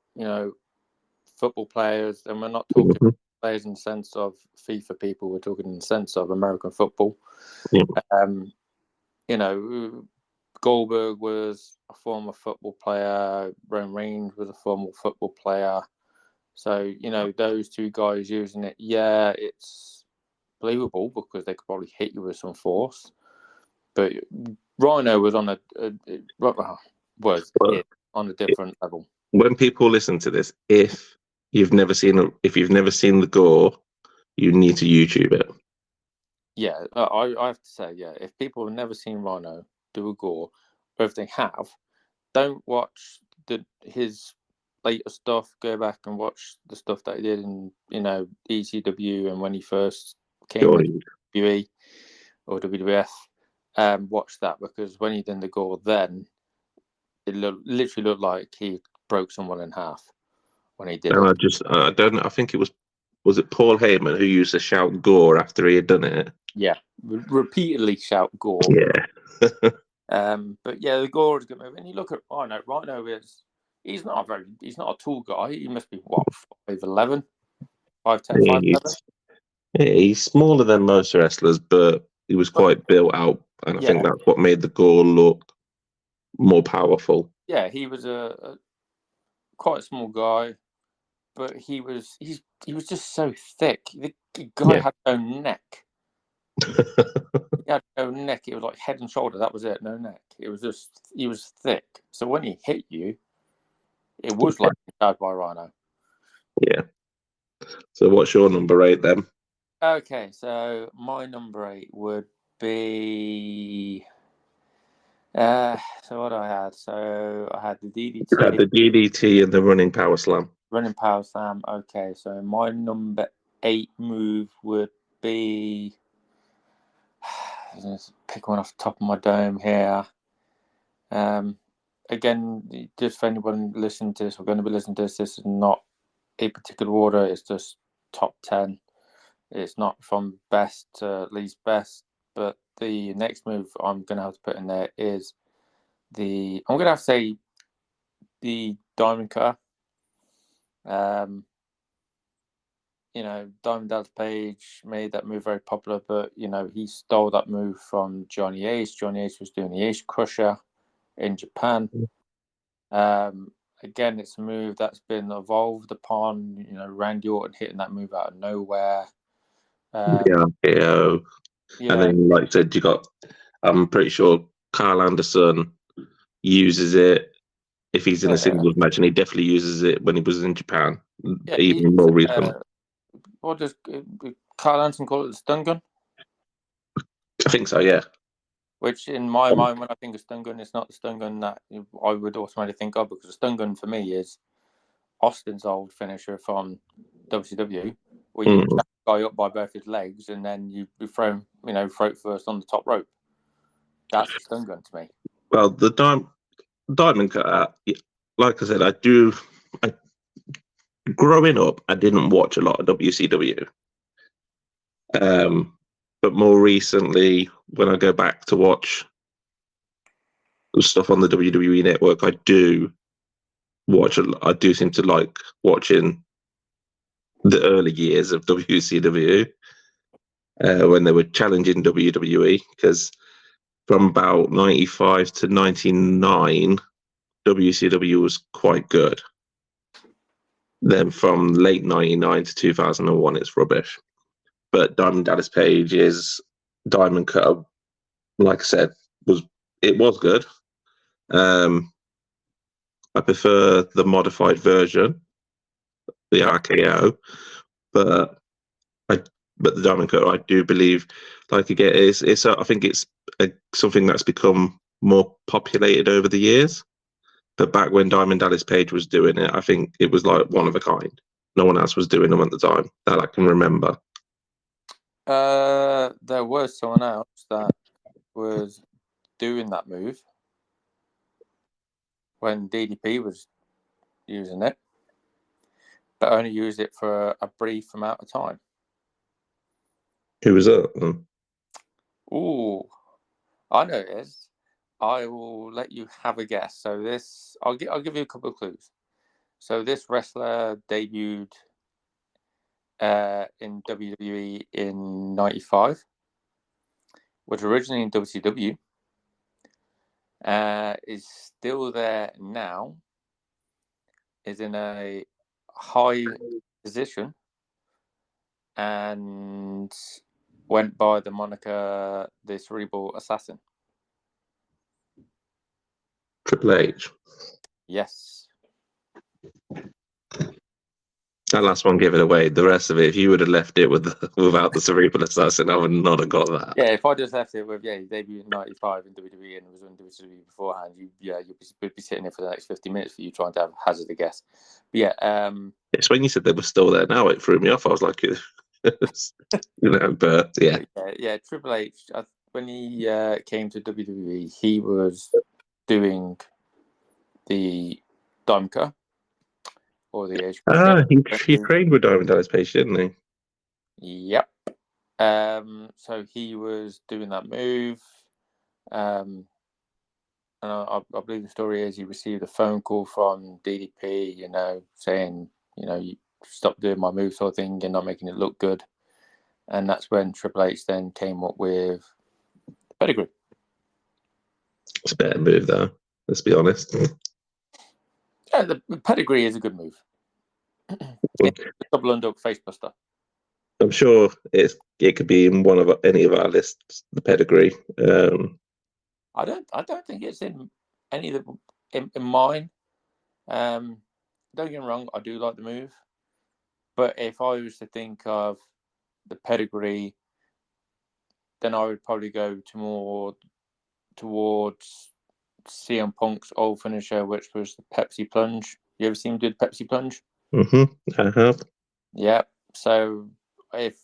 football players, and we're not talking players in the sense of FIFA people, we're talking in the sense of American football. Goldberg was a former football player, Roman Reigns was a former football player. So, those two guys using it, it's believable because they could probably hit you with some force. But Rhino was on a different level. When people listen to this, if you've never seen the gore, you need to YouTube it. Yeah, I have to say, if people have never seen Rhino do a gore, or if they have, don't watch his later stuff. Go back and watch the stuff that he did in ECW and when he first came to WWE or WWF. Watch that, because when he did the gore, then it literally looked like he broke someone in half when he did it. I don't know. I think it was was it Paul Heyman who used to shout "Gore" after he had done it? Yeah, repeatedly shout Gore. Yeah. But yeah, the Gore is a good move. And you look at Rhino. Rhino is he's not a tall guy. He must be what 5'11", 5'10", 5'11". Yeah, he's smaller than most wrestlers, but he was quite built out, and I think that's what made the Gore look more powerful. Yeah, he was a quite a small guy, but he was just so thick. The guy had no neck. He had no neck. It was like head and shoulder. That was it. No neck. It was just he was thick. So when he hit you, it was like shot by Rhino. Yeah. So what's your number 8 then? Okay, so my number 8 would be. So what I had? So I had the DDT. The DDT and the running power slam. Running power slam. Okay, so my number 8 move would be. Let's pick one off the top of my dome here. Again, just for anyone listening to this, or going to be listening to this, this is not a particular order. It's just top 10. It's not from best to least best. But the next move I'm going to have to put in there is I'm going to have to say the Diamond Cutter. Diamond Dallas Page made that move very popular, but he stole that move from Johnny Ace. Johnny Ace was doing the Ace Crusher in Japan. Again, it's a move that's been evolved upon. Randy Orton hitting that move out of nowhere. And then, like I said, you got. I'm pretty sure Carl Anderson uses it if he's in a singles match, and he definitely uses it when he was in Japan. Even more recent. What does Carl Anderson call it? The stun gun? I think so, yeah. Which, in my mind, when I think of stun gun, it's not the stun gun that I would automatically think of, because the stun gun for me is Austin's old finisher from WCW, where you jack the guy up by both his legs and then you throw him, throat first on the top rope. That's the stun gun to me. Well, the Diamond Cutter, like I said, growing up, I didn't watch a lot of WCW. But more recently, when I go back to watch stuff on the WWE Network, I do seem to like watching the early years of WCW when they were challenging WWE, because from about 95 to 99, WCW was quite good. Then from late 99 to 2001, it's rubbish. But Diamond Dallas Page is Diamond Cutter. Like I said, was good. I prefer the modified version, the RKO, but the Diamond Cutter, I do believe, like again, I think it's something that's become more populated over the years. But back when Diamond Dallas Page was doing it, I think it was like one of a kind. No one else was doing them at the time that I can remember. There was someone else that was doing that move when DDP was using it, but only used it for a brief amount of time. Who was that? Ooh, I know it is. I will let you have a guess. So I'll give you a couple of clues. So this wrestler debuted in WWE in '95. Was originally in WCW. Is still there now. Is in a high position and went by the moniker the Cerebral Assassin. Triple H. Yes. That last one gave it away. The rest of it, if you would have left it without the Cerebral Assassin, I would not have got that. Yeah, if I just left it with he debuted in '95 in WWE and was in WWE beforehand, you'd be sitting there for the next 50 minutes for you trying to hazard a guess. But yeah, it's when you said they were still there now, it threw me off. I was like, but yeah. Yeah. Triple H, when he came to WWE, he was doing the Diamond Cutter, or the age. He trained with Diamond Dallas Page, didn't he? Yep. So he was doing that move. And I believe the story is he received a phone call from DDP, saying, you stop doing my move sort of thing, you're not making it look good. And that's when Triple H then came up with the pedigree. It's a better move, though. Let's be honest. Yeah, the pedigree is a good move. It's a double undog facebuster. I'm sure it could be in one of any of our lists. The pedigree. I don't think it's in any of in mine. Don't get me wrong, I do like the move, but if I was to think of the pedigree, then I would probably go to more towards CM Punk's old finisher, which was the Pepsi Plunge. You ever seen him do the Pepsi Plunge? I have. Yeah. So if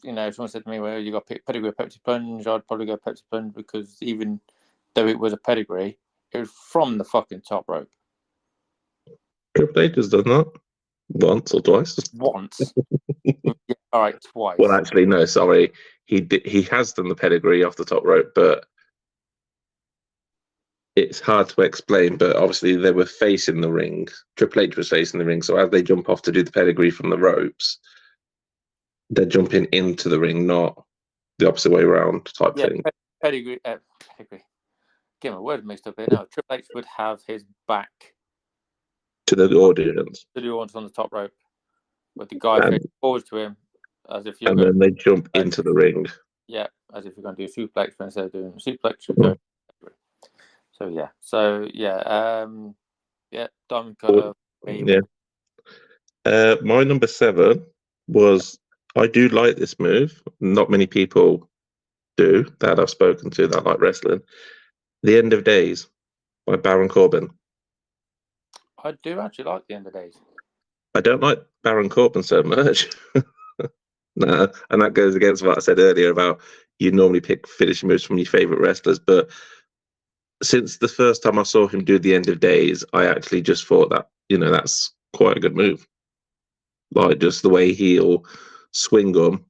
someone said to me, "Well, you got pedigree Pepsi Plunge," I'd probably go Pepsi Plunge because even though it was a pedigree, it was from the fucking top rope. Triple H has done that once or twice. Once. Yeah, all right, twice. Well, actually, no. Sorry, he has done the pedigree off the top rope, but it's hard to explain. But obviously, they were facing the ring. Triple H was facing the ring, so as they jump off to do the pedigree from the ropes, they're jumping into the ring, not the opposite way around type thing. Pedigree. Get my word mixed up here now. Triple H would have his back to the audience. To the audience on the top rope, with the guy facing forward to him, as if you're. And then they jump into the ring. Yeah, as if you're going to do a suplex, but instead of doing a suplex, you're going. Diamond Cutter. Yeah. My number 7 was, I do like this move. Not many people do that I've spoken to that like wrestling. The End of Days by Baron Corbin. I do actually like The End of Days. I don't like Baron Corbin so much. No, and that goes against what I said earlier about you normally pick finishing moves from your favourite wrestlers. But since the first time I saw him do The End of Days, I actually just thought that, that's quite a good move. Like just the way he'll swing them,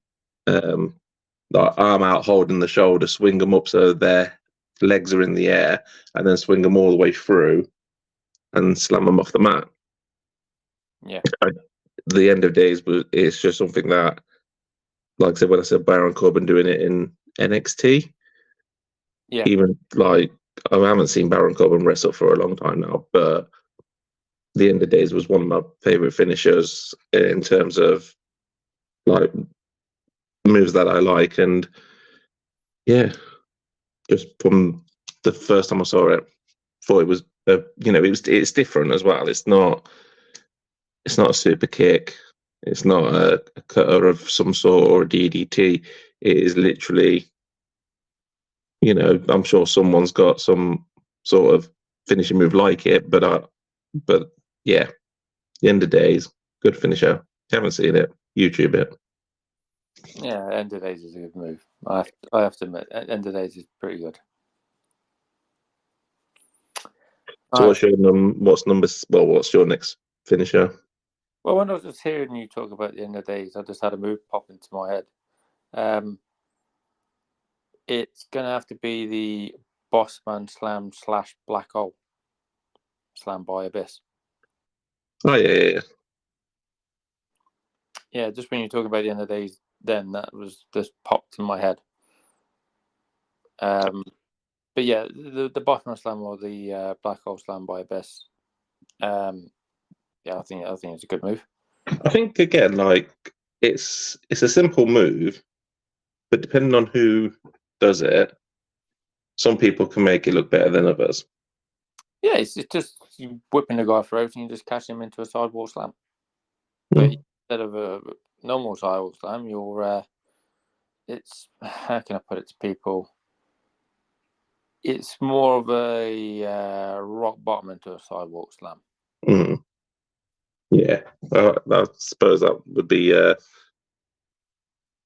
like arm out holding the shoulder, swing them up so their legs are in the air, and then swing them all the way through and slam them off the mat. Yeah. The End of Days it's just something that, like I said, when I said Baron Corbin doing it in NXT, even like I haven't seen Baron Corbin wrestle for a long time now, but The End of Days was one of my favorite finishers in terms of like moves that I like, and yeah, just from the first time I saw it, thought it was it's different as well. It's not a super kick. It's not a cutter of some sort or a DDT. It is literally, I'm sure someone's got some sort of finishing move like it, but yeah, The End of Days, good finisher. If you haven't seen it, YouTube it. Yeah, End of Days is a good move. I have to admit, End of Days is pretty good. So what's your next finisher? Well, when I was just hearing you talk about The End of Days, I just had a move pop into my head. It's going to have to be the Bossman Slam / Black Hole Slam by Abyss. Oh, yeah. Yeah, just when you talk about The End of Days, then that was just popped in my head. But yeah, the Bossman Slam or the Black Hole Slam by Abyss. I think it's a good move. I think again, like it's a simple move, but depending on who does it, some people can make it look better than others. Yeah, it's just you whipping the guy throat and you just catch him into a sidewalk slam. But instead of a normal sidewalk slam, it's, how can I put it to people? It's more of a rock bottom into a sidewalk slam. Yeah, I suppose that would be a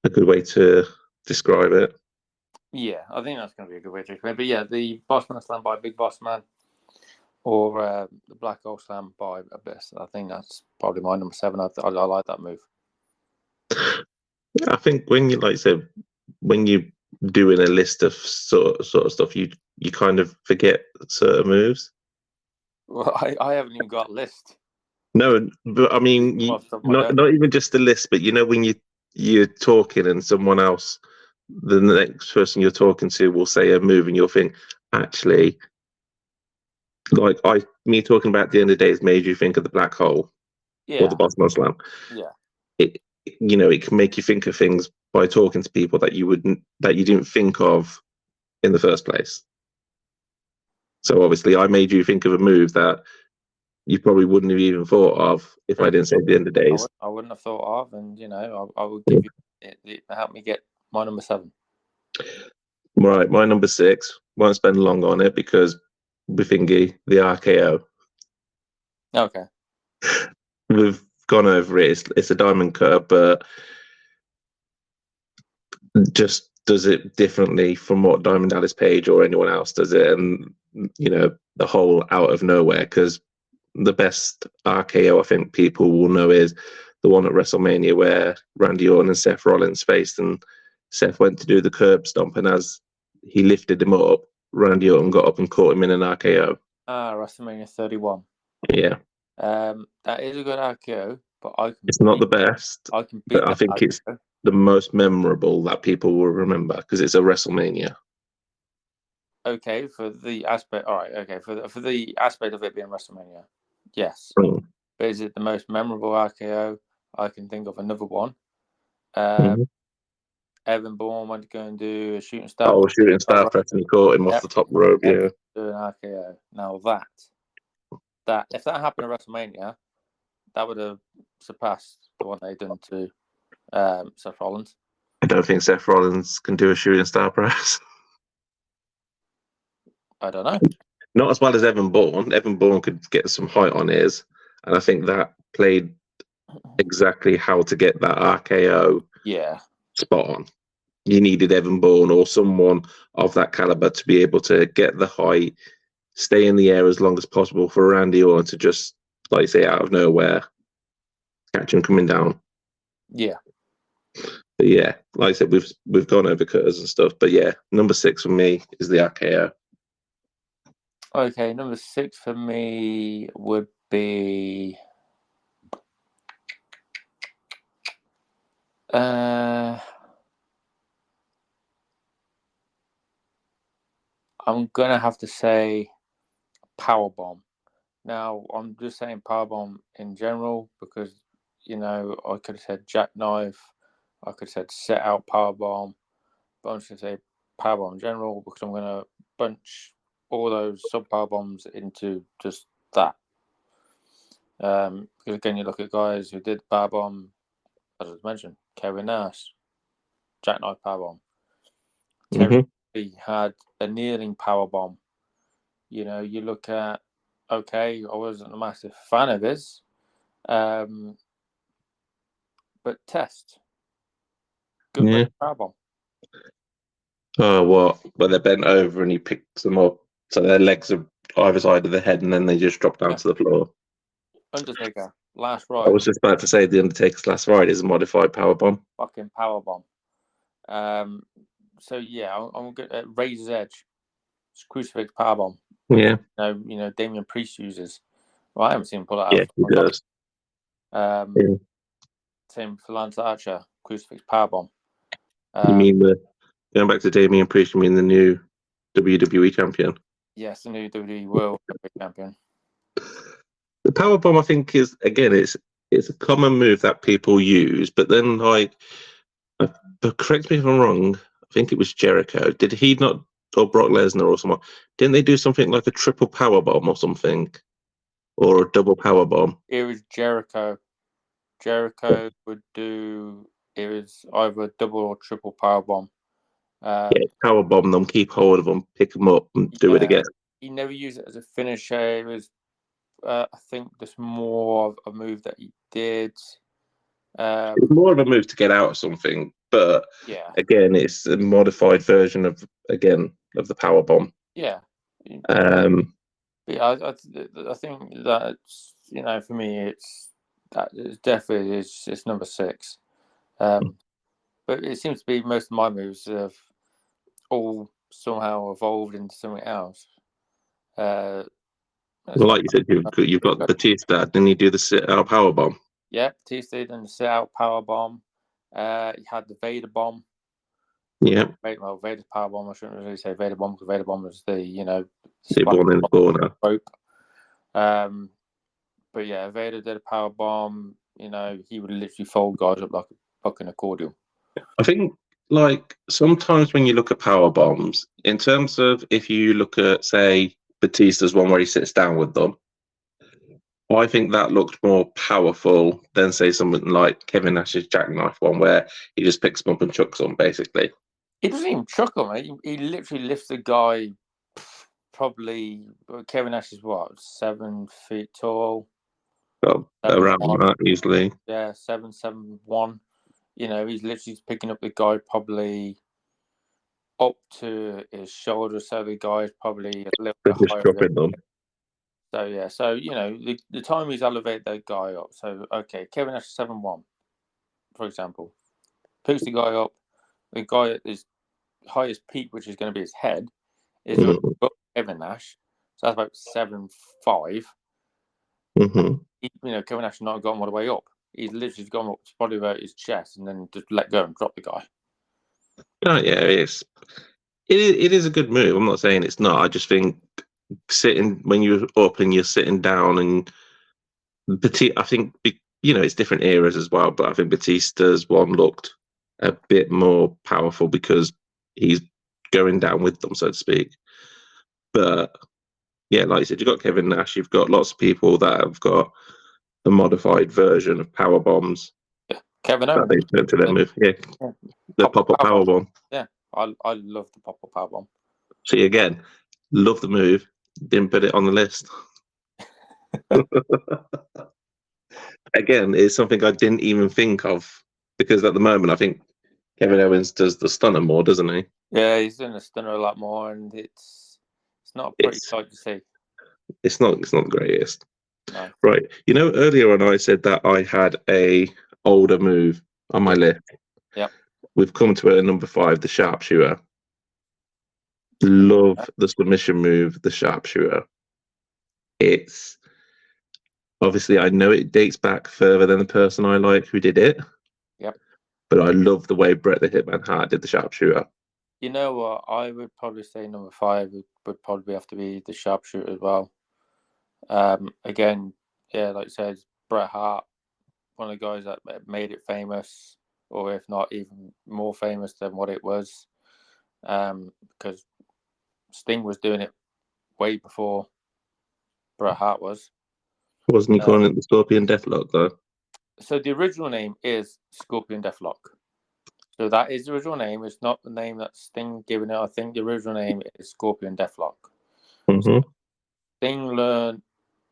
good way to describe it. Yeah, I think that's going to be a good way to describe it. But yeah, the Bossman Slam by Big Boss Man. or the Black Hole Slam by Abyss. I think that's probably my number 7. I like that move. I think when you like said when you doing a list of sort of stuff, you kind of forget certain moves. Well, I haven't even got a list. No, but I mean, not even just the list, but when you're talking and someone else, the next person you're talking to will say a move, and you'll think, actually, like me talking about the end of days made you think of the black hole or the Boss Man Slam. Yeah. It can make you think of things by talking to people that you didn't think of in the first place. So obviously, I made you think of a move that you probably wouldn't have even thought of if I didn't say the end of days. I wouldn't have thought of, and I would give you it help me get my number 7. Right, my number 6. Won't spend long on it because Bifingi, the RKO. Okay. We've gone over it. It's a diamond cut, but just does it differently from what Diamond Dallas Page or anyone else does it, and the whole out of nowhere, because the best RKO I think people will know is the one at WrestleMania where Randy Orton and Seth Rollins faced, and Seth went to do the curb stomp, and as he lifted him up, Randy Orton got up and caught him in an RKO. WrestleMania 31. Yeah. That is a good RKO, but it's not the best. I can beat but I think RKO. It's the most memorable that people will remember because it's a WrestleMania. Okay, for the aspect. All right. Okay, for the aspect of it being WrestleMania, yes. Mm. But is it the most memorable RKO? I can think of another one. Evan Bourne went to go and do a shooting star. Oh, shooting star press, and he caught him off the top rope. Yeah. Do an RKO. Now that if that happened at WrestleMania, that would have surpassed the one they done to Seth Rollins. I don't think Seth Rollins can do a shooting star press. I don't know. Not as well as Evan Bourne. Evan Bourne could get some height on his, and I think that played exactly how to get that RKO spot on. You needed Evan Bourne or someone of that caliber to be able to get the height, stay in the air as long as possible for Randy Orton to just, like say, out of nowhere, catch him coming down. Yeah. But yeah, like I said, we've gone over cutters and stuff. But yeah, number 6 for me is the RKO. Okay, number 6 for me would be I'm gonna have to say Powerbomb. Now I'm just saying Powerbomb in general because I could have said Jackknife, I could have said Set Out Powerbomb, but I'm just gonna say Powerbomb in general because I'm gonna bunch all those sub Powerbombs into just that. Because again, you look at guys who did Powerbomb, as I mentioned, Kevin Nash, Jackknife Powerbomb. Terry had a kneeling Powerbomb. You look at, okay, I wasn't a massive fan of his, but Test. Good Powerbomb. Oh, what? Where they're bent over and he picks them up, so their legs are either side of the head, and then they just drop down to the floor. Undertaker, Last Ride. I was just about to say the Undertaker's Last Ride is a modified Powerbomb. Fucking Powerbomb. So yeah, I'm good at Razor's Edge. It's Crucifix Powerbomb. Yeah. Damian Priest uses. Well, I haven't seen him pull it out. Yeah, he does. Same for Lance Archer, Crucifix Powerbomb. You mean going back to Damian Priest, you mean the new WWE champion? Yes, the new WWE World Champion. The Powerbomb, I think, is, again, it's a common move that people use, but then, but correct me if I'm wrong, I think it was Jericho. Did he not, or Brock Lesnar or someone, didn't they do something like a triple Powerbomb or something? Or a double Powerbomb? It was Jericho. Jericho would do, it was either a double or triple Powerbomb. Powerbomb them, keep hold of them, pick them up, and do it again. He never used it as a finisher. It was, I think, just more of a move that he did. It was more of a move to get out of something, but again, it's a modified version of the Powerbomb. Yeah. But yeah, I think that for me, it's definitely it's number 6. But it seems to be most of my moves have all somehow evolved into something else. It's Well, like like you said, you've got Batista. Didn't he do the sit-out power bomb? yeah, Batista done the sit out power bomb. You had the Vader bomb. Yeah, Vader's power bomb. I shouldn't really say Vader bomb because Vader bomb was the the one in the corner. rope. But yeah, Vader did a power bomb. He would literally fold guys up like a fucking accordion. I think, like, sometimes when you look at power bombs, in terms of if you look at, say, Batista's one where he sits down with them, I think that looked more powerful than, say, something like Kevin Nash's jackknife one where he just picks them up and chucks them, basically. He doesn't even chuck them. He literally lifts the guy. Probably Kevin Nash is what 7 feet tall. So, around that easily. Yeah, 7'1". He's literally picking up the guy probably up to his shoulder, so the guy's probably a little bit Just higher. dropping them. So yeah, the time he's elevated that guy up. So okay, Kevin Nash is 7'1", for example, picks the guy up. The guy at his highest peak, which is going to be his head, is up Kevin Nash. So that's about 7'5". Kevin Nash has not got him all the way up. He's literally gone up to probably about his chest and then just let go and drop the guy. Oh yeah, it is a good move. I'm not saying it's not. I just think sitting when you're up and you're sitting down and I think it's different eras as well. But I think Batista's one looked a bit more powerful because he's going down with them, so to speak. But yeah, like you said, you've got Kevin Nash. You've got lots of people that have got the modified version of power bombs. Yeah. Kevin Owens. That they to their move. Yeah. The pop-up power bomb. Yeah, I love the pop-up power bomb. See, again, love the move. Didn't put it on the list. Again, it's something I didn't even think of because at the moment I think Kevin Owens does the stunner more, doesn't he? Yeah, he's doing the stunner a lot more, and it's not a pretty sight to see. It's not the greatest. No. Right. Earlier on I said that I had a older move on my list. Yeah. We've come to number 5, the sharpshooter. Love the submission move, the sharpshooter. It's obviously I know it dates back further than the person I like who did it. Yep. But I love the way Bret the Hitman Hart did the sharpshooter. You know what? I would probably say number 5 would probably have to be the sharpshooter as well. Again, yeah, like I said, Bret Hart, one of the guys that made it famous, or if not even more famous than what it was, because Sting was doing it way before Bret Hart was. Wasn't he calling it the Scorpion Deathlock, though? So the original name is Scorpion Deathlock. So that is the original name. It's not the name that Sting given it. I think the original name is Scorpion Deathlock. So Sting learned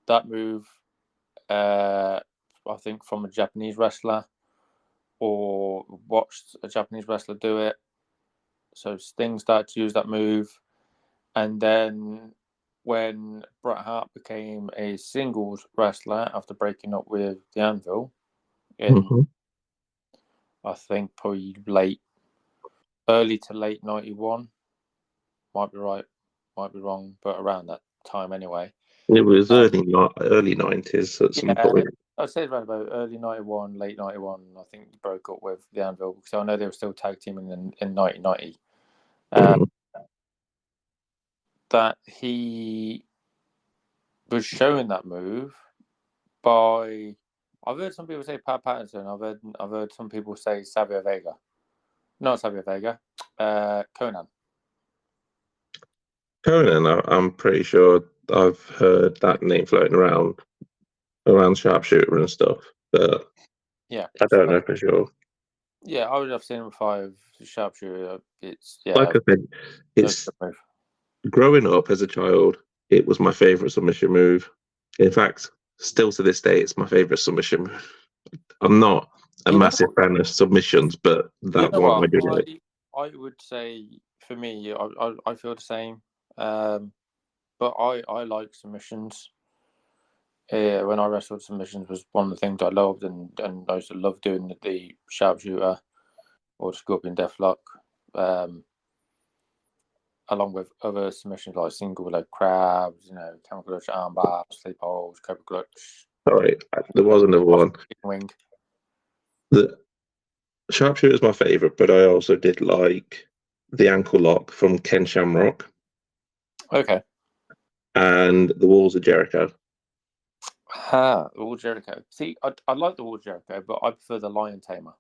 that move, I think, from a Japanese wrestler or watched a Japanese wrestler do it. So Sting started to use that move. And then when Bret Hart became a singles wrestler after breaking up with the Anvil in, I think, probably early to late 91. Might be right, might be wrong, but around that time anyway. It was early 90s at some point. I'd say around about early 91, late 91. I think he broke up with the Anvil because I know they were still tag teaming in 1990. That he was showing that move by, I've heard some people say Pat Patterson. I've heard some people say Savio Vega. Not Savio Vega. Conan. Conan, I'm pretty sure I've heard that name floating around sharpshooter and stuff, but yeah, I don't know for sure. Yeah, I would have seen number 5 sharpshooter. It's like I said, it's growing up as a child. It was my favorite submission move. In fact, still to this day, it's my favorite submission move. I'm not a massive fan of submissions, but that one I did it. I would say for me, I feel the same. but I like submissions. When I wrestled, submissions was one of the things I loved, and I used to love doing the sharpshooter or scorpion deathlock, along with other submissions like single leg crabs, camel clutch armbar, sleep holds, cobra clutch. Sorry, there was another one. Wing. The sharpshooter is my favourite, but I also did like the ankle lock from Ken Shamrock. Okay. And the Walls of Jericho. The Walls of Jericho. See, I like the Walls of Jericho, but I prefer the Lion Tamer.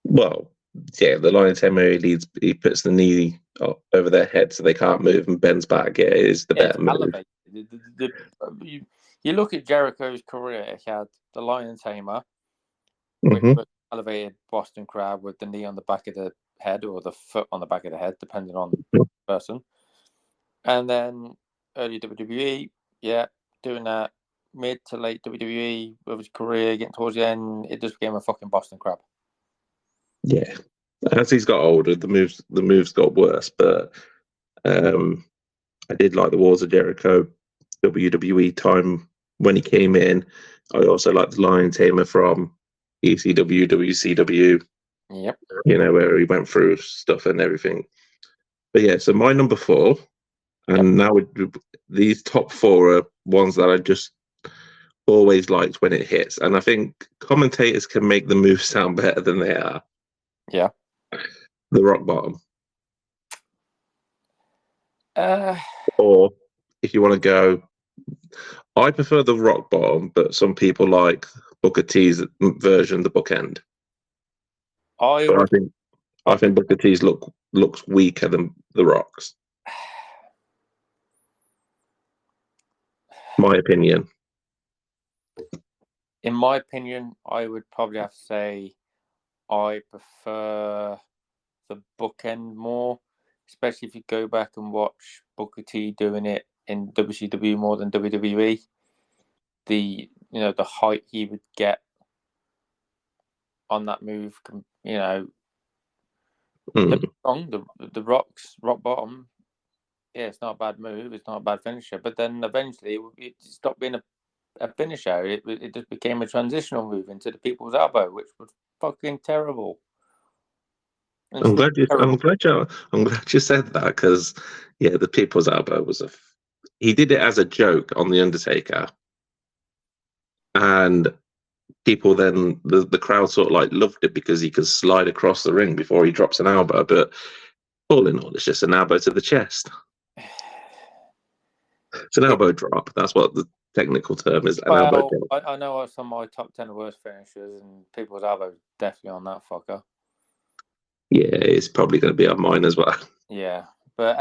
Well, yeah, the Lion Tamer, he puts the knee over their head so they can't move and bends back. Yeah, it is the better move. You look at Jericho's career, he had the Lion Tamer, which was elevated Boston Crab with the knee on the back of the head or the foot on the back of the head, depending on the person. And then early WWE, doing that mid to late WWE with his career, getting towards the end, it just became a fucking Boston Crab. Yeah, as he's got older, the moves got worse. But I did like the Walls of Jericho WWE time when he came in. I also like the Lion Tamer from ECW, WCW. Yep. Where he went through stuff and everything. But yeah, so my number 4. And now these top 4 are ones that I just always liked when it hits. And I think commentators can make the moves sound better than they are. Yeah. The rock bottom. Or if you want to go, I prefer the rock bottom, but some people like Booker T's version, the bookend. I think Booker T's looks weaker than the Rock's. My opinion. In my opinion, I would probably have to say I prefer the bookend more, especially if you go back and watch Booker T doing it in WCW more than WWE. The height he would get on that move, the rock bottom. Yeah, it's not a bad move. It's not a bad finisher. But then eventually it stopped being a finisher. It just became a transitional move into the people's elbow, which was fucking terrible. I'm glad you said that, because the people's elbow was he did it as a joke on the Undertaker, and people then the crowd sort of like loved it because he could slide across the ring before he drops an elbow. But all in all, it's just an elbow to the chest. It's an elbow drop. That's what the technical term is. Elbow drop. I know some of my top 10 worst finishers, and people's elbow definitely on that fucker. Yeah, it's probably going to be on mine as well. Yeah, but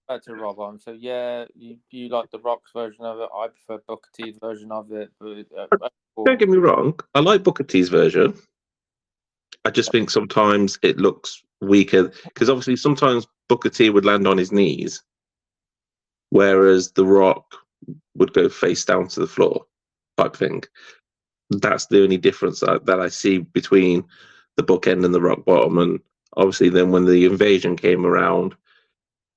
back to Rob on. So you like the Rock's version of it. I prefer Booker T's version of it. Don't get me wrong. I like Booker T's version. I just think sometimes it looks weaker because obviously sometimes Booker T would land on his knees, whereas The Rock would go face down to the floor type thing. That's the only difference that I see between the bookend and the rock bottom. And obviously then when the invasion came around,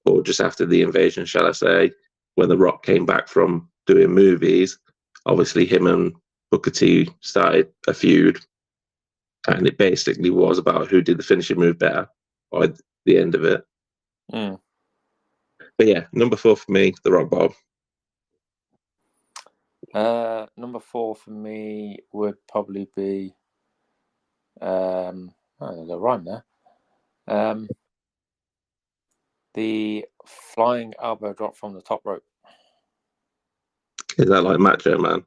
or just after the invasion, shall I say, when The Rock came back from doing movies, obviously him and Booker T started a feud. And it basically was about who did the finishing move better by the end of it. Mm. But yeah, number 4 for me, the rock bottom. Number 4 for me would probably be there's a rhyme there. The flying elbow drop from the top rope. Is that like Macho Man?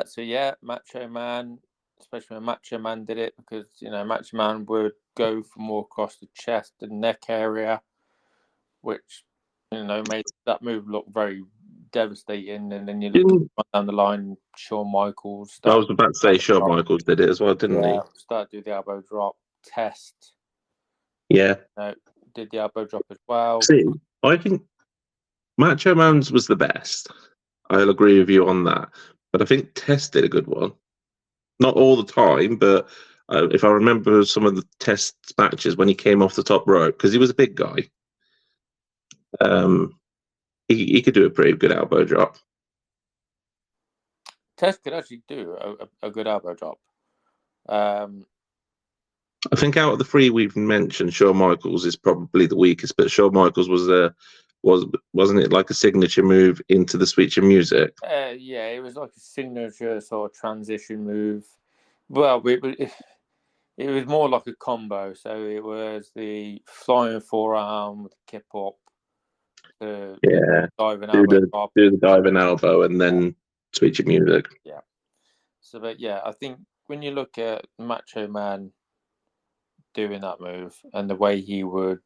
So yeah, Macho Man, especially when Macho Man did it, because Macho Man would go for more across the chest and neck area, which made that move look very devastating. And then you look down the line, Shawn Michaels. I was about to say Shawn Michaels did it as well, didn't he? Started to do the elbow drop. Test. Yeah. Did the elbow drop as well. See, I think Macho Man's was the best. I'll agree with you on that. But I think Test did a good one. Not all the time, but if I remember some of the Test matches when he came off the top rope, because he was a big guy. he could do a pretty good elbow drop. Test could actually do a good elbow drop. I think out of the three we've mentioned, Shawn Michaels is probably the weakest, but Shawn Michaels wasn't it like a signature move into the Sweet Chin Music? Yeah, it was like a signature sort of transition move. Well, it was more like a combo. So it was the flying forearm with the kip up, the diving elbow drop. Do the diving elbow and then Sweet Chin Music. Yeah. So, but yeah, I think when you look at Macho Man doing that move and the way he would,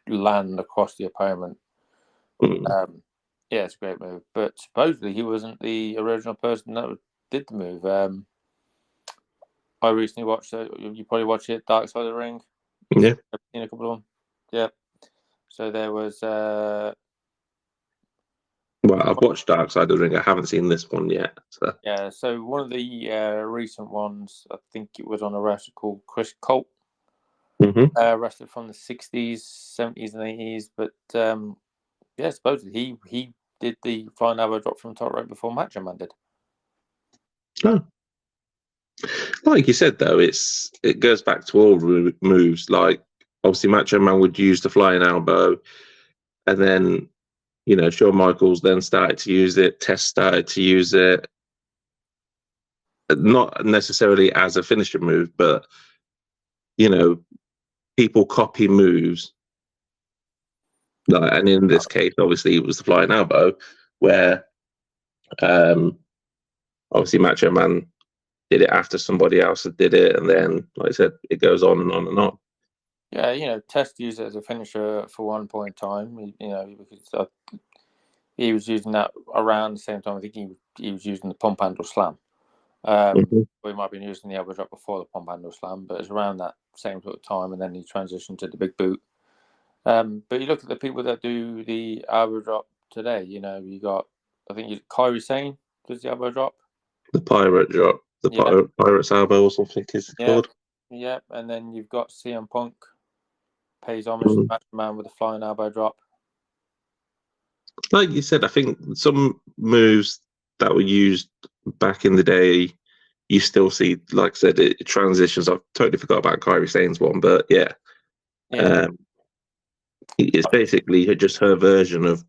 land across the opponent, yeah, it's a great move. But supposedly he wasn't the original person that did the move. I recently watched it. You probably watched it, Dark Side of the Ring. Yeah, I've seen a couple of them. Yeah. So there was. Well, I've watched Dark Side of the Ring. I haven't seen this one yet. So. Yeah. So one of the recent ones, I think it was on a wrestler called Chris Colt. Wrestler from the 60s, 70s, and 80s. But yeah, supposedly he did the flying elbow drop from top rope before Macho Man did. Oh. Like you said, though, it goes back to all moves. Like, obviously, Macho Man would use the flying elbow, and then, Shawn Michaels then started to use it. Test started to use it. Not necessarily as a finisher move, but, people copy moves. Like, and in this case, obviously, it was the flying elbow, where obviously Macho Man did it after somebody else had did it, and then, like I said, it goes on and on and on. Yeah, Test used it as a finisher for one point in time. Because he was using that around the same time. I think he was using the pump handle slam. We might have been using the elbow drop before the pump handle slam, but it's around that same sort of time, and then he transitioned to the big boot. But you look at the people that do the elbow drop today. You got, I think, Kairi Sane does the elbow drop. The pirate drop. The pirate's elbow or something is called. Yeah, and then you've got CM Punk pays homage to Macho Man with a flying elbow drop. Like you said, I think some moves that were used back in the day, you still see, like I said, it transitions. I've totally forgot about Kairi Sane's one, but yeah. It's basically just her version of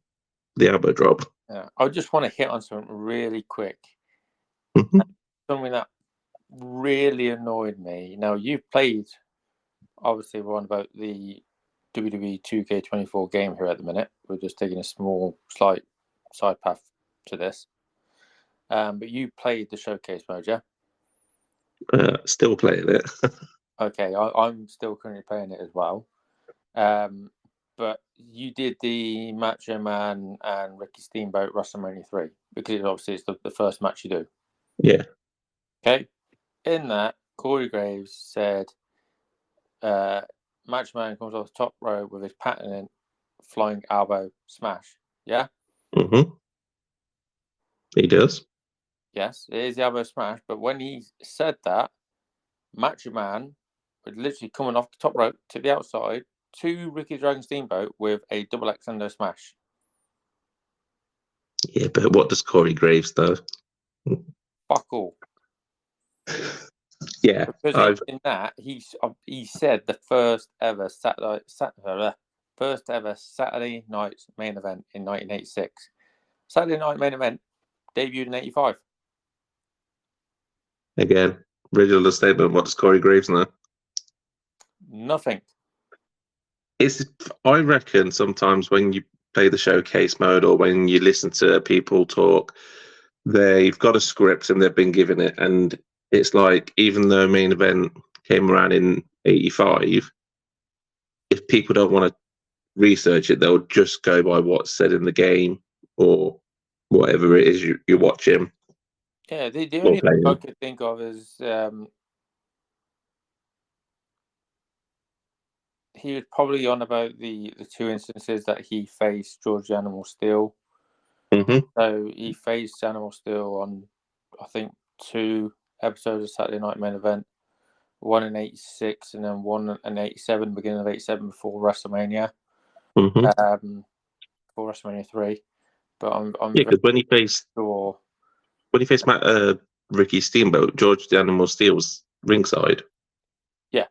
the elbow drop. Yeah, I just want to hit on something really quick. Something that really annoyed me. Now, you've played, obviously, we're on about the WWE 2K24 game here at the minute. We're just taking a slight side path to this. But you played the showcase mode, yeah? Still playing it. Okay, I'm still currently playing it as well. But you did the Macho Man and Ricky Steamboat WrestleMania 3 because obviously it's the first match you do. Yeah. Okay. In that, Corey Graves said, Macho Man comes off the top row with his patented flying elbow smash. Yeah? He does. Yes, it is the elbow smash. But when he said that, Macho Man was literally coming off the top rope to the outside to Ricky Dragon Steamboat with a double extendo smash. Yeah, but what does Corey Graves do? Fuck all. Yeah, because in that he said the first ever Saturday night main event in 1986. Saturday night main event debuted in 85. Again, original statement. What does Corey Graves know? Nothing. I reckon sometimes when you play the showcase mode or when you listen to people talk, they've got a script and they've been given it, and it's like, even though main event came around in 85, if people don't want to research it, they'll just go by what's said in the game or whatever it is you're watching. Yeah, the only thing I could think of is he was probably on about the two instances that he faced George Animal Steel. So he faced Animal Steel on, I think, 2 episodes of Saturday Night Main Event, one in 86 and then one in 87, beginning of 87 before WrestleMania. For for WrestleMania 3, but I'm Yeah, very because when he faced sure. Ricky Steamboat, George the Animal Steel was ringside. Yeah,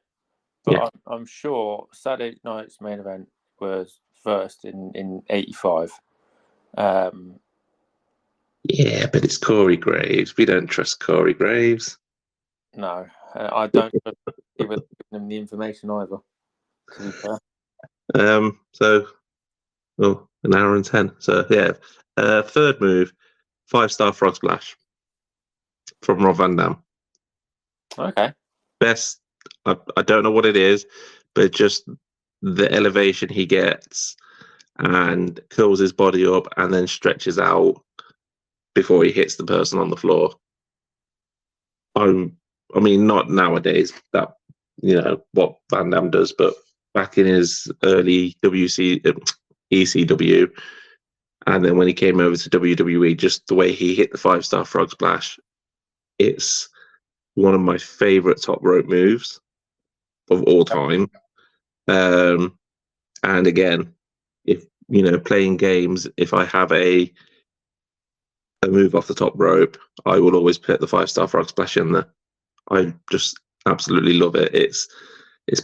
but Yeah. I'm sure Saturday night's main event was first in '85. Yeah, but it's Corey Graves. We don't trust Corey Graves. No, I don't even give them the information either. To be fair. So, well, an hour and 10. So, yeah. Third move, 5-star frog splash from Rob Van Dam. Okay. Best, I don't know what it is, but just the elevation he gets and curls his body up and then stretches out before he hits the person on the floor. I mean, not nowadays that what Van Damme does, but back in his early ECW, and then when he came over to WWE, just the way he hit the 5-star frog splash, it's one of my favorite top rope moves of all time. And again, if playing games, if I have a move off the top rope, I will always put the 5-star frog splash in there. I just absolutely love it. It's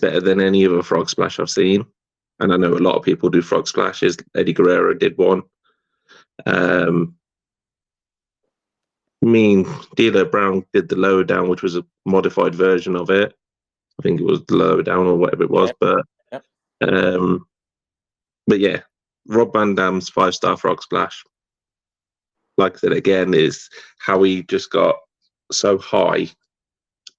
better than any other frog splash I've seen, and I know a lot of people do frog splashes. Eddie Guerrero did one. D'Lo Brown did the lower down, which was a modified version of it. I think it was the lower down or whatever it was, but yeah, Rob Van Dam's 5-star frog splash, like I said again, is how he just got so high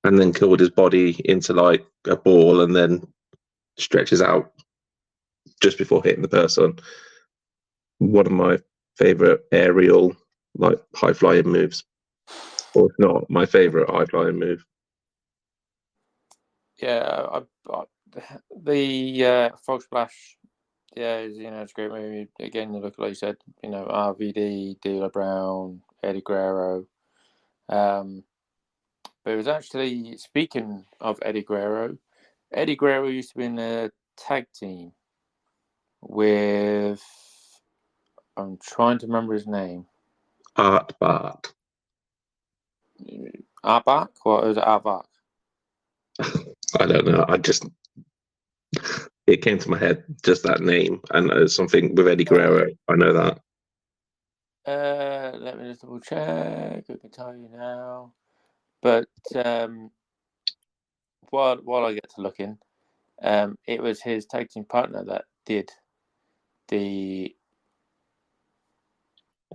and then curled his body into like a ball and then stretches out just before hitting the person. One of my favorite aerial, like high flying moves, or if not, my favorite high flying move. Yeah, the frog splash. Yeah, it's a great movie. Again, you look like you said, RVD, D'Lo Brown, Eddie Guerrero. But it was actually, speaking of Eddie Guerrero used to be in a tag team with, I'm trying to remember his name. Art Bart. Arbach? What was it, Arbach? I don't know. It came to my head, just that name, and something with Eddie Guerrero. I know that. Let me just double check. I can tell you now. But while I get to looking, it was his tag team partner that did the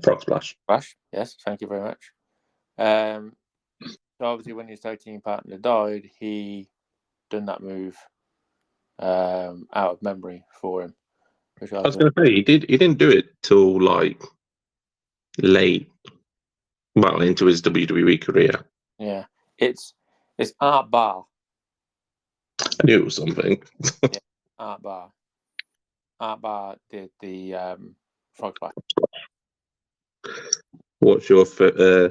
Frog splash. Yes, thank you very much. So obviously, when his tag team partner died, he done that move out of memory for him. Which I was going to say he didn't do it till like late, well, into his WWE career. Yeah, it's Art Bar. I knew it was something. Yeah, Art Bar. Art Bar did the frog splash. What's your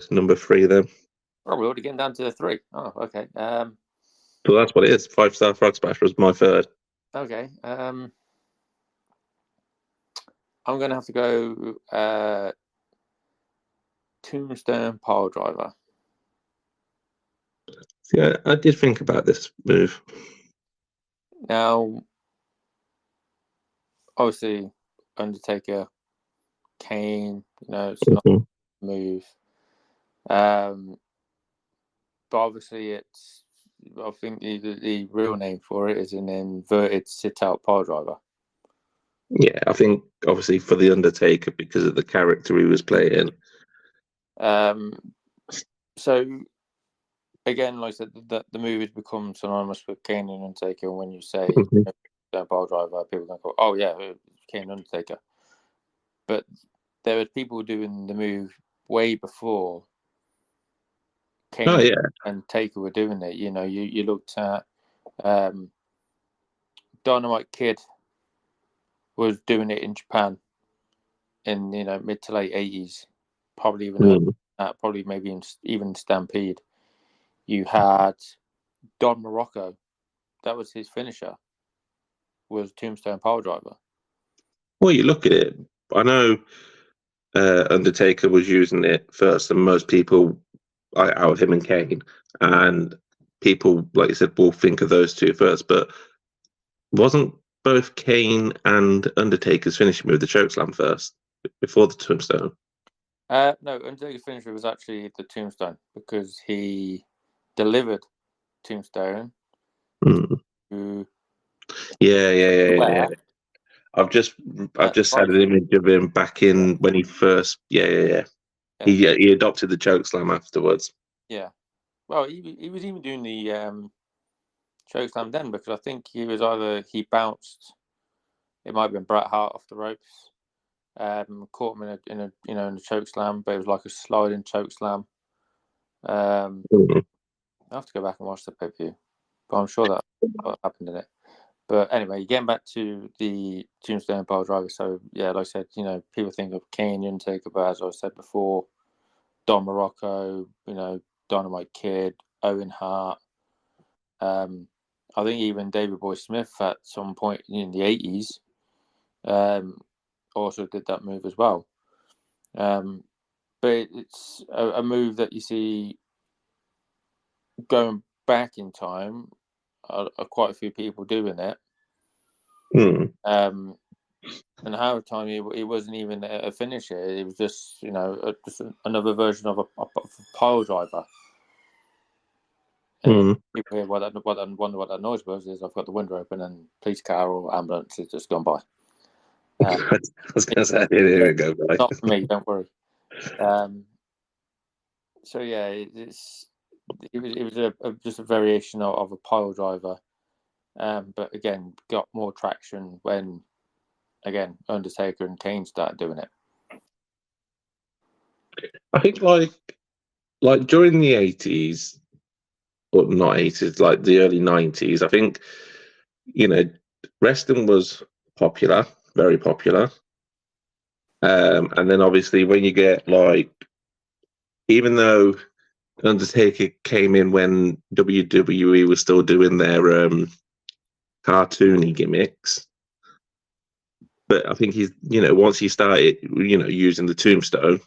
number 3 then? Oh, we're already getting down to the 3. Oh, okay. So that's what it is. 5-star frog splash was my third. Okay. I'm going to have to go Tombstone Pile Driver. Yeah, I did think about this move. Now, obviously, Undertaker, Kane, it's not a move. But obviously, I think the real name for it is an inverted sit-out pile driver. Yeah, I think obviously for the Undertaker because of the character he was playing. So again, like I said, the move has become synonymous with Kane and Undertaker. When you say pile driver, people don't go, "Oh yeah, Kane Undertaker." But there were people doing the move way before Kane and Taker were doing it. You looked at Dynamite Kid was doing it in Japan in mid to late 80s, probably even probably maybe even Stampede. You had Don Morocco, that was his finisher, was Tombstone Pile Driver. Well, you look at it, I know Undertaker was using it first, and most people out of him and Kane, and people, like you said, will think of those two first. But wasn't both Kane and Undertaker's finishing move the chokeslam first before the tombstone? No, Undertaker's finisher was actually the tombstone because he delivered tombstone. Mm. To Yeah. I've just had an image of him back in when he first. Yeah. He adopted the chokeslam afterwards. Yeah. Well, he was even doing the chokeslam then because I think he bounced. It might have been Bret Hart off the ropes. Caught him in a chokeslam, but it was like a sliding chokeslam. I have to go back and watch the pay-per-view, but I'm sure that what happened in it. But anyway, getting back to the Tombstone Pile Driver. So yeah, like I said, people think of Kane, Undertaker, but as I said before, Don Morocco, Dynamite Kid, Owen Hart. I think even David Boy Smith at some point in the 80s also did that move as well. But it's a move that you see going back in time, quite a few people doing it. And half the time it wasn't even a finisher; it was just just another version of a pile driver. And people hear wonder what that noise was. Is I've got the window open and police car or ambulance has just gone by. I was going to say, here we go. Not for me, don't worry. So yeah, it was just a variation of a pile driver, but again got more traction when Undertaker and Kane started doing it. I think like during the 80s, or not 80s, like the early 90s, I think wrestling was popular, very popular. And then obviously when you get even though Undertaker came in when WWE was still doing their cartoony gimmicks, but I think he's once he started using the tombstone,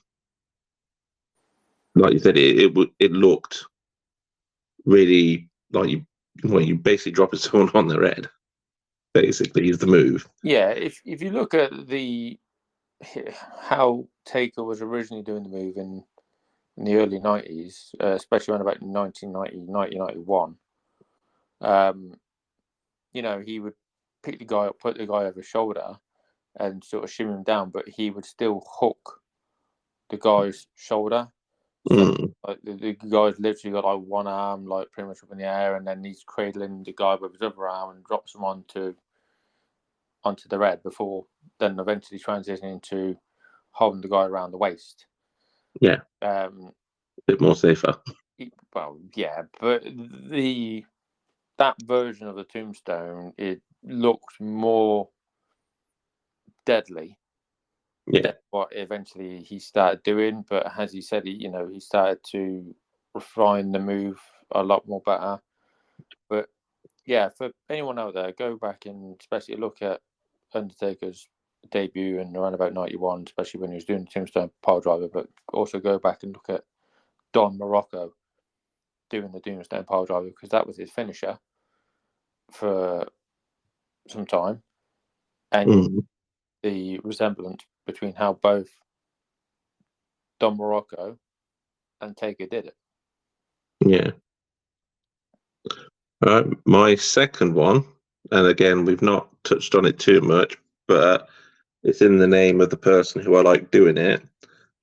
like you said, it looked really like you basically dropping someone on their head. Basically, is the move. Yeah, if you look at how Taker was originally doing the move in the early 90s, especially around about 1990, 1991, he would pick the guy up, put the guy over his shoulder, and sort of shimmy him down, but he would still hook the guy's shoulder. So the guy's literally got one arm pretty much up in the air, and then he's cradling the guy with his other arm and drops him onto the red before then eventually transitioning into holding the guy around the waist. Yeah. A bit more safer. Well, yeah, but that version of the tombstone, it looked more deadly. Yeah. Than what eventually he started doing, but as he said, he started to refine the move a lot more better. But yeah, for anyone out there, go back and especially look at Undertaker's debut in around about 91, especially when he was doing the Tombstone Pile Driver, but also go back and look at Don Morocco doing the Tombstone Pile Driver because that was his finisher for some time. And the resemblance between how both Don Morocco and Taker did it. Yeah. My second one, and again, we've not touched on it too much, but it's in the name of the person who I like doing it,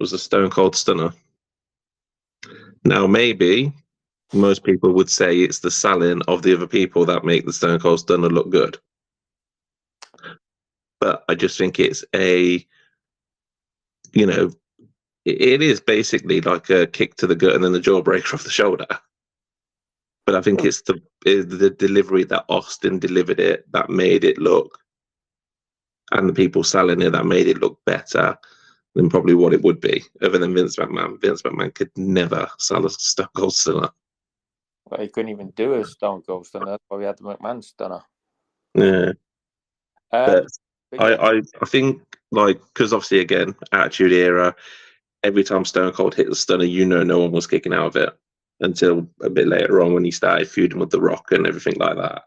was the Stone Cold Stunner. Now, maybe most people would say it's the selling of the other people that make the Stone Cold Stunner look good. But I just think it's it is basically like a kick to the gut and then the jawbreaker off the shoulder. But I think it's the delivery that Austin delivered it that made it look, and the people selling it that made it look better than probably what it would be, other than Vince McMahon. Vince McMahon could never sell a Stone Cold Stunner. Well, he couldn't even do a Stone Cold Stunner. That's why we had the McMahon Stunner. Yeah. But I think like, because obviously, again, Attitude Era, every time Stone Cold hit the stunner, no one was kicking out of it until a bit later on when he started feuding with The Rock and everything like that,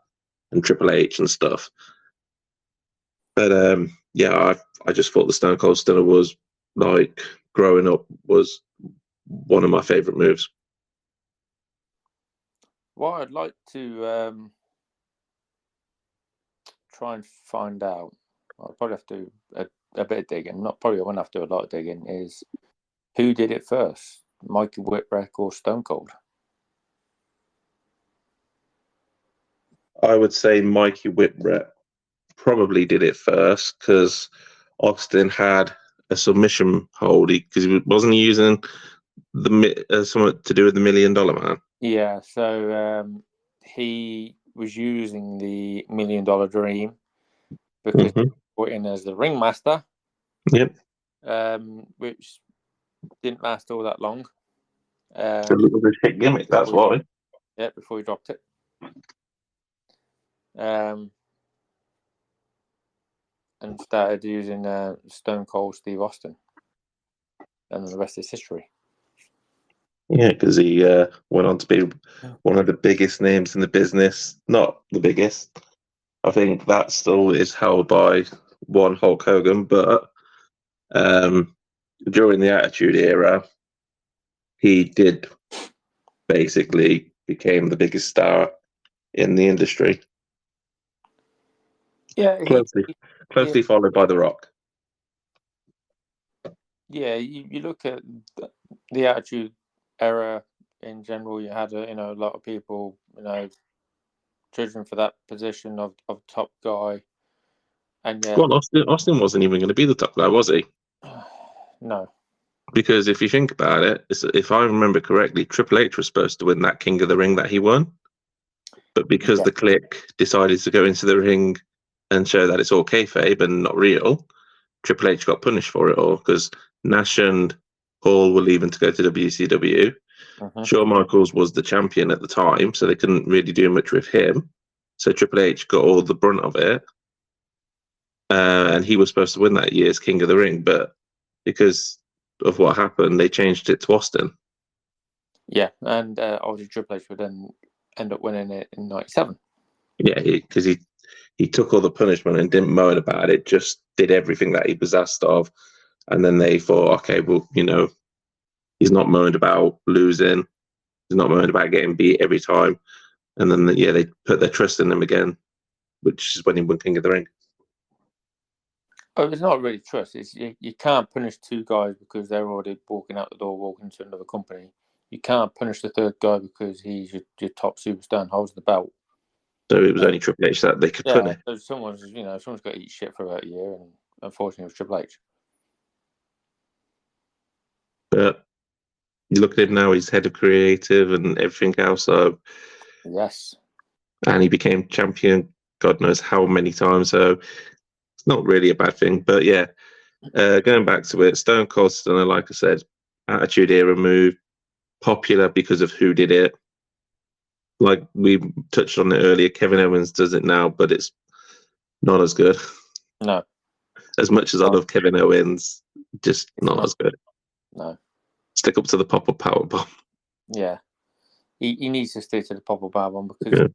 and Triple H and stuff. But yeah, I just thought the Stone Cold Stunner was, like, growing up, was one of my favorite moves. What I'd like to try and find out, I'll probably have to do a bit of digging. I won't have to do a lot of digging. Is who did it first, Mikey Whipwreck or Stone Cold? I would say Mikey Whipwreck probably did it first because Austin had a submission hold because he wasn't using the something to do with the $1 Million Man. Yeah, so he was using the $1 Million Dream because he put in as the ringmaster. Yep. Which didn't last all that long. It's a little bit of a gimmick, that's why. Yeah, before he dropped it. And started using Stone Cold Steve Austin. And then the rest is history. Yeah, because he went on to be one of the biggest names in the business. Not the biggest. I think that still is held by one Hulk Hogan, but during the Attitude Era, he did basically became the biggest star in the industry. Yeah, closely followed by The Rock. Yeah, you look at the Attitude Era in general. You had a lot of people judging for that position of top guy, and yeah, Well, Austin wasn't even going to be the top guy, was he? No, because if you think about it, if I remember correctly, Triple H was supposed to win that King of the Ring that he won, but because the Clique decided to go into the ring and show that it's all kayfabe and not real, Triple H got punished for it all because Nash and Hall were leaving to go to WCW. Shawn Michaels was the champion at the time, so they couldn't really do much with him. So Triple H got all the brunt of it. And he was supposed to win that year's King of the Ring, but because of what happened, they changed it to Austin. Yeah, and obviously Triple H would then end up winning it in '97. Yeah, because he took all the punishment and didn't moan about it, just did everything that he was asked of. And then they thought, okay, well, he's not moaned about losing. He's not moaned about getting beat every time. And then, they put their trust in him again, which is when he won King of the Ring. Oh, it's not really trust. It's you can't punish two guys because they're already walking out the door, walking to another company. You can't punish the third guy because he's your top superstar and holds the belt. So it was only Triple H that they could punish. So someone's got to eat shit for about a year, and unfortunately, it was Triple H. But you look at him now; he's head of creative and everything else. So yes, and he became champion, God knows how many times. So it's not really a bad thing. But yeah, going back to it, Stone Cold Stunner, like I said, Attitude Era move, popular because of who did it. Like we touched on it earlier, Kevin Owens does it now, but it's not as good. No. As much as I love Kevin Owens, just not as good. No. Stick up to the pop-up power bomb. Yeah. He needs to stick to the pop-up power bomb because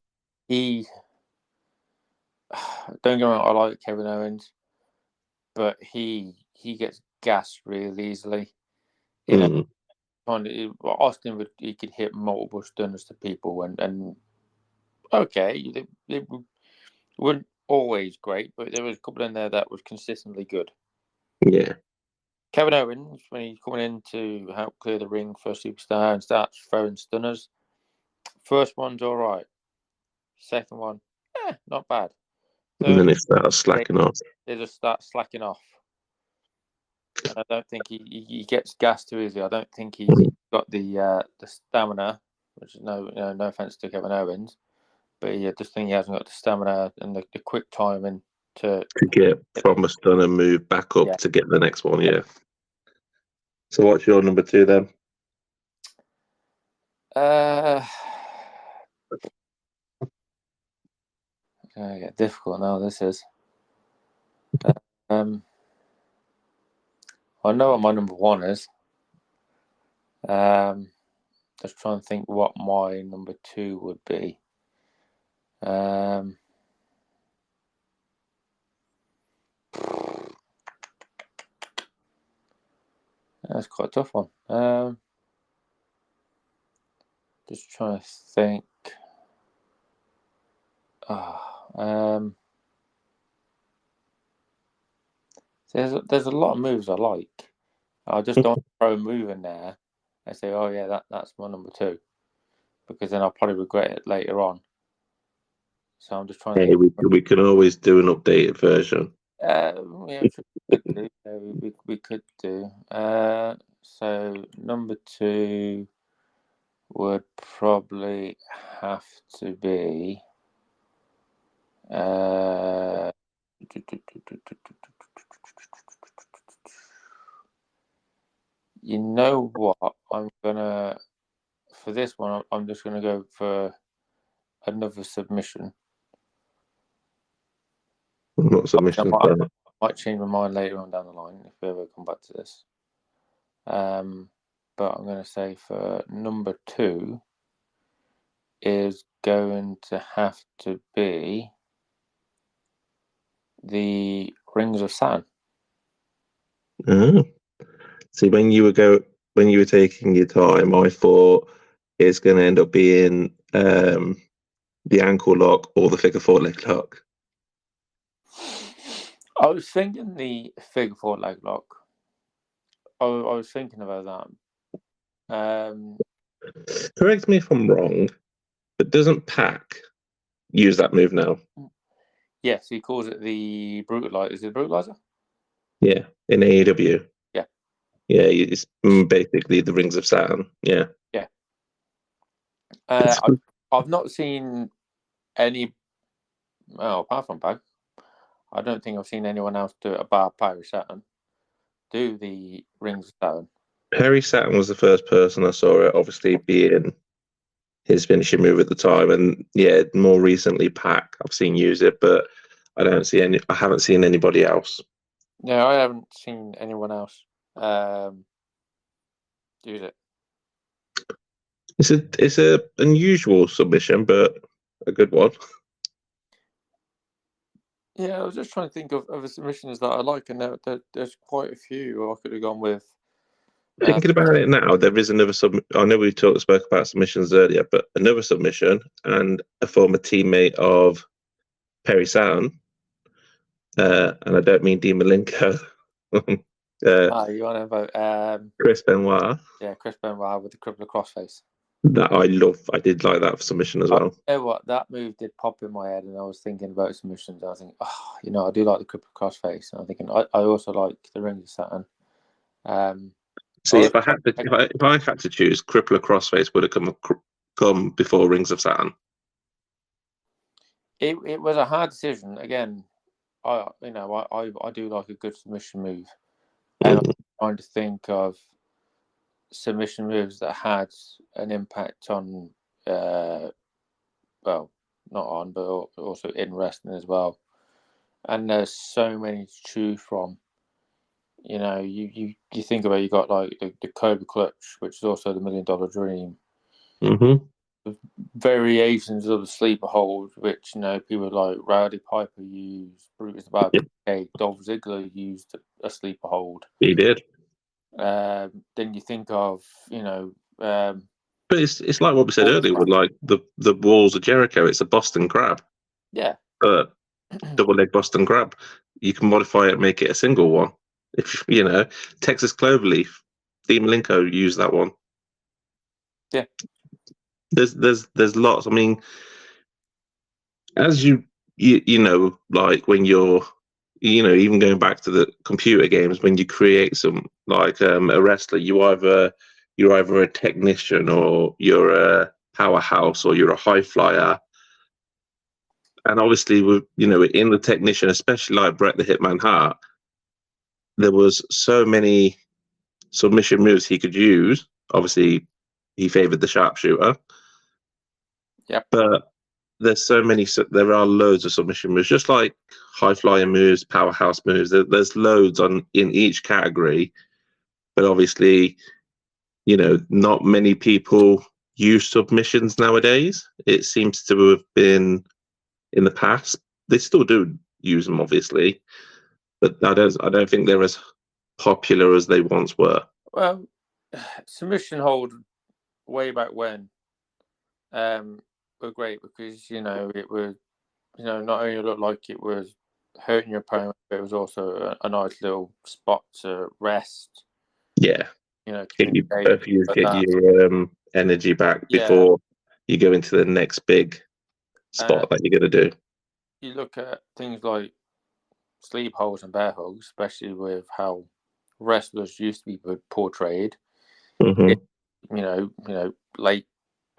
he... Don't get me wrong, I like Kevin Owens, but he gets gassed really easily. Austin he could hit multiple stunners to people, and okay, they weren't always great, but there was a couple in there that was consistently good. Yeah. Kevin Owens, when he's coming in to help clear the ring for Superstar and starts throwing stunners, first one's all right. Second one, not bad. Third, and then it starts slacking off. They just start slacking off. And I don't think he gets gassed too easily. I don't think he's got the stamina, which is no offense to Kevin Owens, but I just think he hasn't got the stamina and the quick timing to get from a stunner move back up to get the next one. Yeah. So what's your number 2 then? It's gonna get difficult now. This is. I know what my number 1 is. Just trying to think what my number 2 would be. That's quite a tough one. Just trying to think. There's a lot of moves I like. I just don't throw a move in there and say, "Oh yeah, that's my number 2," because then I'll probably regret it later on. So I'm just trying to Hey, think. we can always do an updated version. Yeah, we could do. So number 2 would probably have to be. You know what? For this one, I'm just gonna go for another submission. Not submission. I might change my mind later on down the line if we ever come back to this. But I'm going to say for number 2 is going to have to be the Rings of Saturn. Oh. See, when you were taking your time, I thought it's going to end up being the ankle lock or the figure 4 leg lock. I was thinking the figure 4 leg lock. I was thinking about that. Correct me if I'm wrong, but doesn't Pac use that move now? Yes, he calls it the Brutalizer. Is it Brutalizer? Yeah, in AEW. Yeah. Yeah, it's basically the Rings of Saturn. Yeah. Yeah. I've not seen any. Well, apart from Pac, I don't think I've seen anyone else do it apart Perry Saturn do the Rings of Saturn. Perry Saturn was the first person I saw it, obviously being his finishing move at the time, and yeah, more recently Pac I've seen use it, but I haven't seen anybody else. Yeah, I haven't seen anyone else use it. It's a unusual submission, but a good one. Yeah, I was just trying to think of the submissions that I like, and there's quite a few I could have gone with. Thinking about it now, there is another I know we spoke about submissions earlier, but another submission and a former teammate of Perry Saturn, and I don't mean Dean Malenko. You want to vote Chris Benoit? Yeah, Chris Benoit with the crippler crossface. That I did like that for submission as well. You know what? That move did pop in my head, and I was thinking about submissions. I was thinking, I do like the crippler crossface, and I'm thinking I also like the Rings of Saturn. See, if I had to choose, crippler crossface would have come before Rings of Saturn. It was a hard decision. Again, I do like a good submission move, and I'm trying to think of submission moves that had an impact on, well, not on, but also in wrestling as well. And there's so many to choose from. You know, you think about, you got like the Cobra Clutch, which is also the $1 Million Dream. Mm-hmm. Variations of the sleeper hold, which people like Rowdy Piper used, Brutus the Barber, Dolph Ziggler used a sleeper hold. He did. Then you think of but it's like what we said earlier with like the Walls of Jericho. It's a Boston Crab. Yeah. But double leg Boston Crab. You can modify it, make it a single one. If Texas Cloverleaf, Dean Malenko used that one. Yeah. There's lots. I mean, as you like when you're even going back to the computer games, when you create some like a wrestler, you're either a technician or you're a powerhouse or you're a high flyer. And obviously, in the technician, especially like Bret the Hitman Hart, there was so many submission moves he could use. Obviously, he favored the sharpshooter. Yeah. But there are loads of submission moves, just like high flying moves, powerhouse moves. There's loads in each category. but obviously, not many people use submissions nowadays. It seems to have been in the past. They still do use them, obviously, but I don't think they're as popular as they once were. Well, submission hold way back when were great because it would not only look like it was hurting your opponent, but it was also a nice little spot to rest. Yeah, get that. your energy back before you go into the next big spot that you're going to do. You look at things like sleep holds and bear hugs, especially with how wrestlers used to be portrayed. Mm-hmm.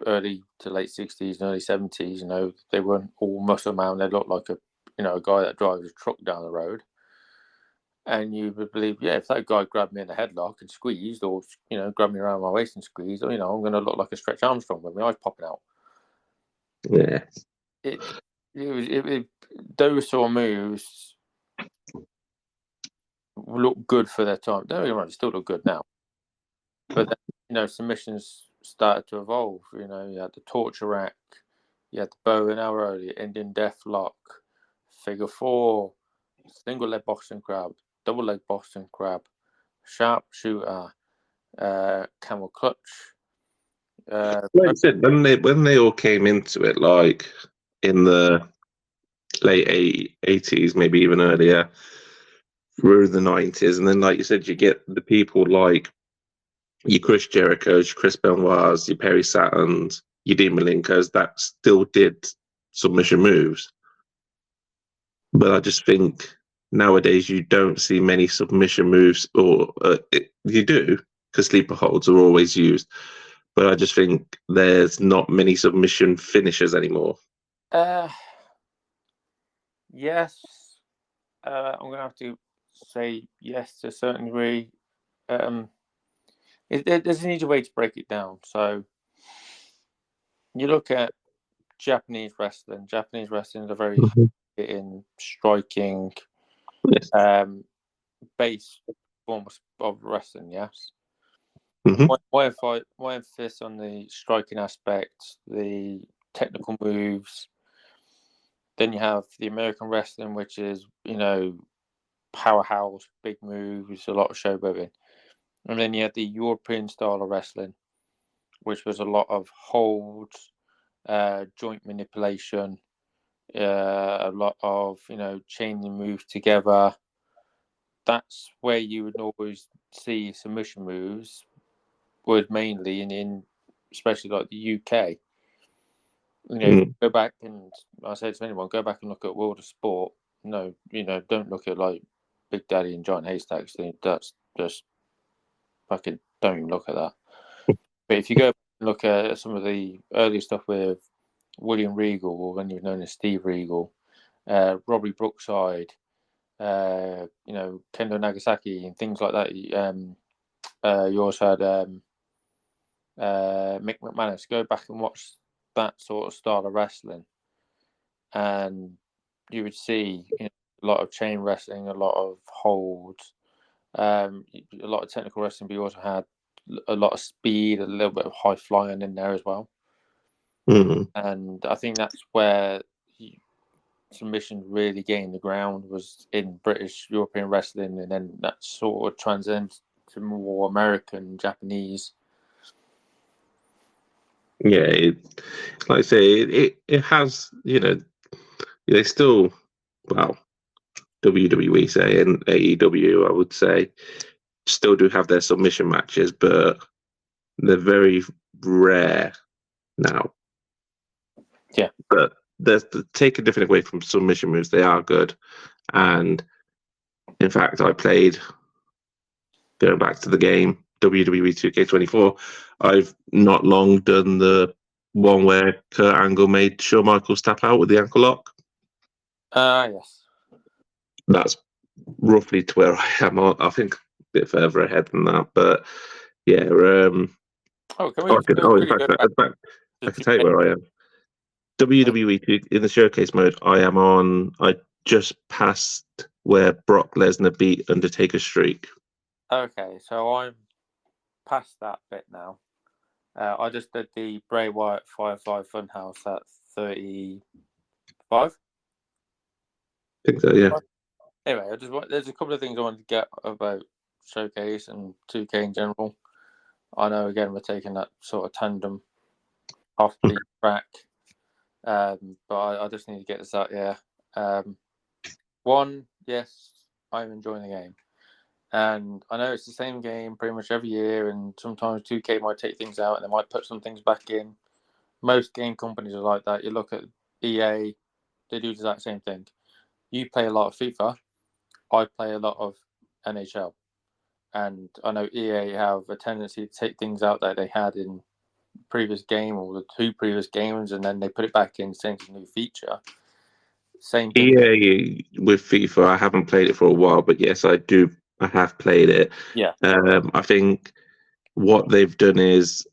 Early to late 60s and early 70s, they weren't all muscle man. They looked like a guy that drives a truck down the road. And you would believe, if that guy grabbed me in a headlock and squeezed, or grabbed me around my waist and squeezed, I'm going to look like a Stretch Armstrong with my eyes popping out. Yeah. Those sort of moves look good for their time. Don't get me wrong, they still look good now. But then, submissions started to evolve. You had the torture rack, you had the bow and arrow, the Indian death lock, figure four, single leg Boston crab, double leg Boston crab, sharp shooter, camel clutch. Like I said, when they all came into it, like in the late 80s, maybe even earlier, through the 90s, and then like you said, you get the people like your Chris Jericho's, your Chris Benoit's, your Perry Saturn's, your Dean Malenko's that still did submission moves. But I just think nowadays you don't see many submission moves, or you do, because sleeper holds are always used. But I just think there's not many submission finishers anymore. Yes. I'm going to have to say yes to a certain degree. There's an easy way to break it down. So you look at Japanese wrestling. Japanese wrestling is a very in striking, base form of wrestling. Yes. Mm-hmm. My emphasis on the striking aspect, the technical moves. Then you have the American wrestling, which is powerhouse, big moves, a lot of showboating. And then you had the European style of wrestling, which was a lot of holds, joint manipulation, a lot of chaining moves together. That's where you would always see submission moves, would mainly in especially like the UK. Go back, and I say to anyone, go back and look at World of Sport. No, don't look at like Big Daddy and Giant Haystacks. That's just fucking, don't even look at that. But if you go and look at some of the early stuff with William Regal, or when he was known as Steve Regal, Robbie Brookside, Kendo Nagasaki, and things like that. You also had Mick McManus. Go back and watch that sort of style of wrestling, and you would see a lot of chain wrestling, a lot of holds, a lot of technical wrestling, but you also had a lot of speed, a little bit of high flying in there as well. Mm-hmm. And I think that's where submission really gained the ground, was in British European wrestling, and then that sort of transcends to more American, Japanese. Yeah, like I say, it has, they still, WWE say, and AEW, I would say, still do have their submission matches, but they're very rare now. Yeah. But they're taken different away from submission moves. They are good. And in fact, I played, going back to the game, WWE 2K24, I've not long done the one where Kurt Angle made Shawn Michaels tap out with the ankle lock. Yes. That's roughly to where I am. I think a bit further ahead than that, but yeah. In fact, I can tell you where I am. WWE in the showcase mode, I just passed where Brock Lesnar beat Undertaker's streak. Okay, so I'm past that bit now. I just did the Bray Wyatt Firefly Funhouse at 35. I think so, yeah. Anyway, there's a couple of things I wanted to get about Showcase and 2K in general. I know, again, we're taking that sort of tandem off the track, but I just need to get this out here. One, yes, I'm enjoying the game. And I know it's the same game pretty much every year, and sometimes 2K might take things out and they might put some things back in. Most game companies are like that. You look at EA, they do the exact same thing. You play a lot of FIFA, I play a lot of NHL. And I know EA have a tendency to take things out that they had in previous game or the 2 previous games, and then they put it back in, saying it's a new feature. Same thing. EA with FIFA, I haven't played it for a while, but yes, I have played it. Yeah. I think what they've done is,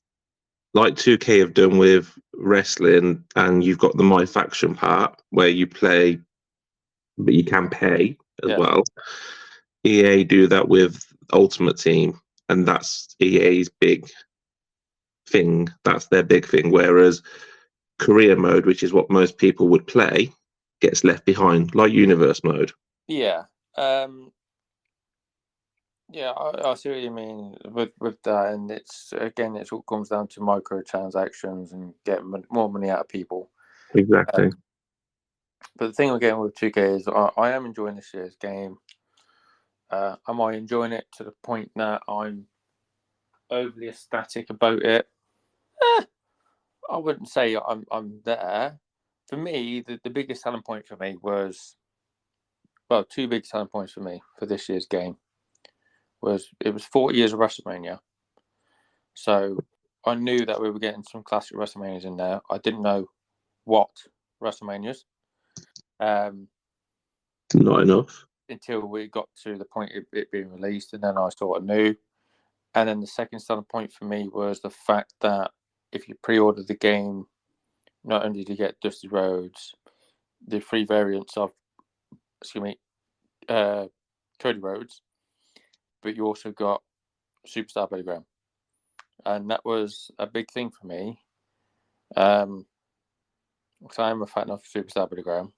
like 2K have done with wrestling, and you've got the My Faction part where you play, but you can pay as well. EA do that with Ultimate Team, and that's EA's big thing. That's their big thing. Whereas career mode, which is what most people would play, gets left behind, like universe mode. Yeah. Yeah, I see what you mean with that, and it's all comes down to microtransactions and getting more money out of people. Exactly. But the thing we're getting with 2K is I am enjoying this year's game. Am I enjoying it to the point that I'm overly ecstatic about it? I wouldn't say I'm there. For me, the biggest selling point for me was, well, 2 big selling points for me for this year's game. It was 40 years of WrestleMania. So I knew that we were getting some classic WrestleManias in there. I didn't know what WrestleManias. Not enough. Until we got to the point of it being released, and then I sort of knew. And then the second selling point for me was the fact that if you pre-order the game, not only do you get Dusty Rhodes, the 3 variants of, Cody Rhodes, but you also got Superstar Billy Graham. And that was a big thing for me. Because I am a fan of Superstar Billy Graham.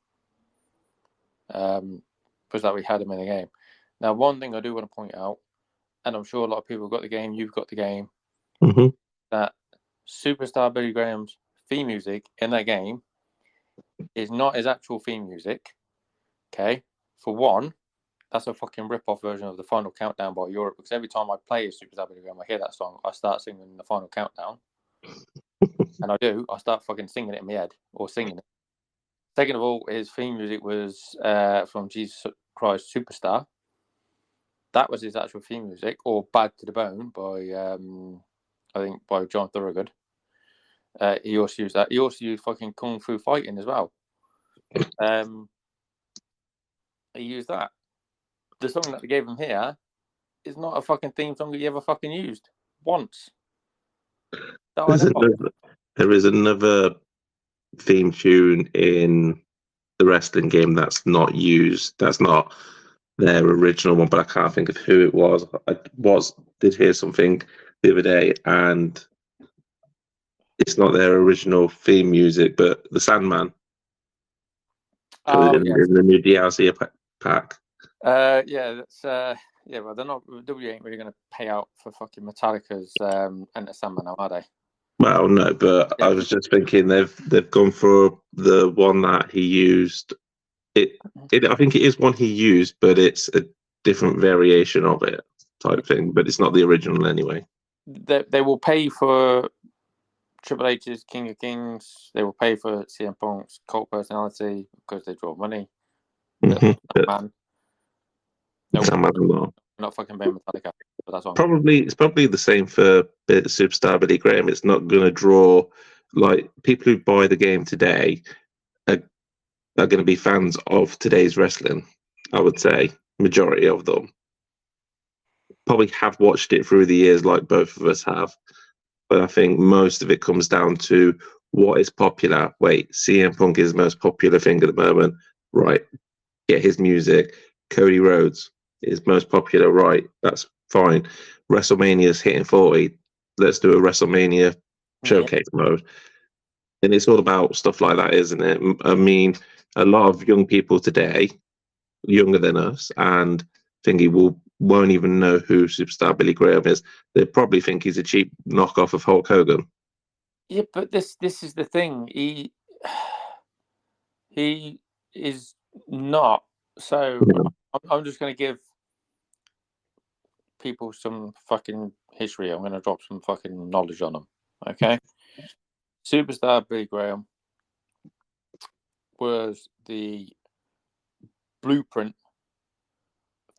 Was that we had him in the game. Now, one thing I do want to point out, and I'm sure a lot of people have got the game, you've got the game, that Superstar Billy Graham's theme music in that game is not his actual theme music. Okay? For one, that's a fucking rip-off version of the Final Countdown by Europe, because every time I play a Superstar Billy Graham, I hear that song, I start singing the Final Countdown. And I start fucking singing it in my head, or singing it. Second of all, his theme music was from Jesus Christ Superstar. That was his actual theme music, or Bad to the Bone by, I think, by John Thorogood. He also used that. He also used fucking Kung Fu Fighting as well. He used that. The song that they gave him here is not a fucking theme song that you ever fucking used once. There is another theme tune in the wrestling game that's not used. That's not their original one, but I can't think of who it was. Did hear something the other day, and it's not their original theme music, but the Sandman. In the new DLC pack. Well, they're not. W ain't really going to pay out for fucking Metallica's Enter Sandman now, are they? Well, no, but I was just thinking they've gone for the one that he used. I think it is one he used, but it's a different variation of it, type thing. But it's not the original anyway. They will pay for Triple H's King of Kings. They will pay for CM Punk's cult personality because they draw money. Sandman not fucking paying Metallica. But that's it's probably the same for Superstar Billy Graham. It's not going to draw, like, people who buy the game today are going to be fans of today's wrestling. I would say majority of them probably have watched it through the years, like both of us have. But I think most of it comes down to what is popular. Wait, CM Punk is the most popular thing at the moment, right? Get his music. Cody Rhodes is most popular, right? That's fine. WrestleMania's hitting 40. Let's do a WrestleMania showcase mode. And it's all about stuff like that, isn't it? I mean, a lot of young people today, younger than us, and thingy won't even know who Superstar Billy Graham is. They probably think he's a cheap knockoff of Hulk Hogan. Yeah, but this is the thing. He is not. So I'm just going to give people some fucking history. I'm going to drop some fucking knowledge on them. Okay. Superstar Billy Graham was the blueprint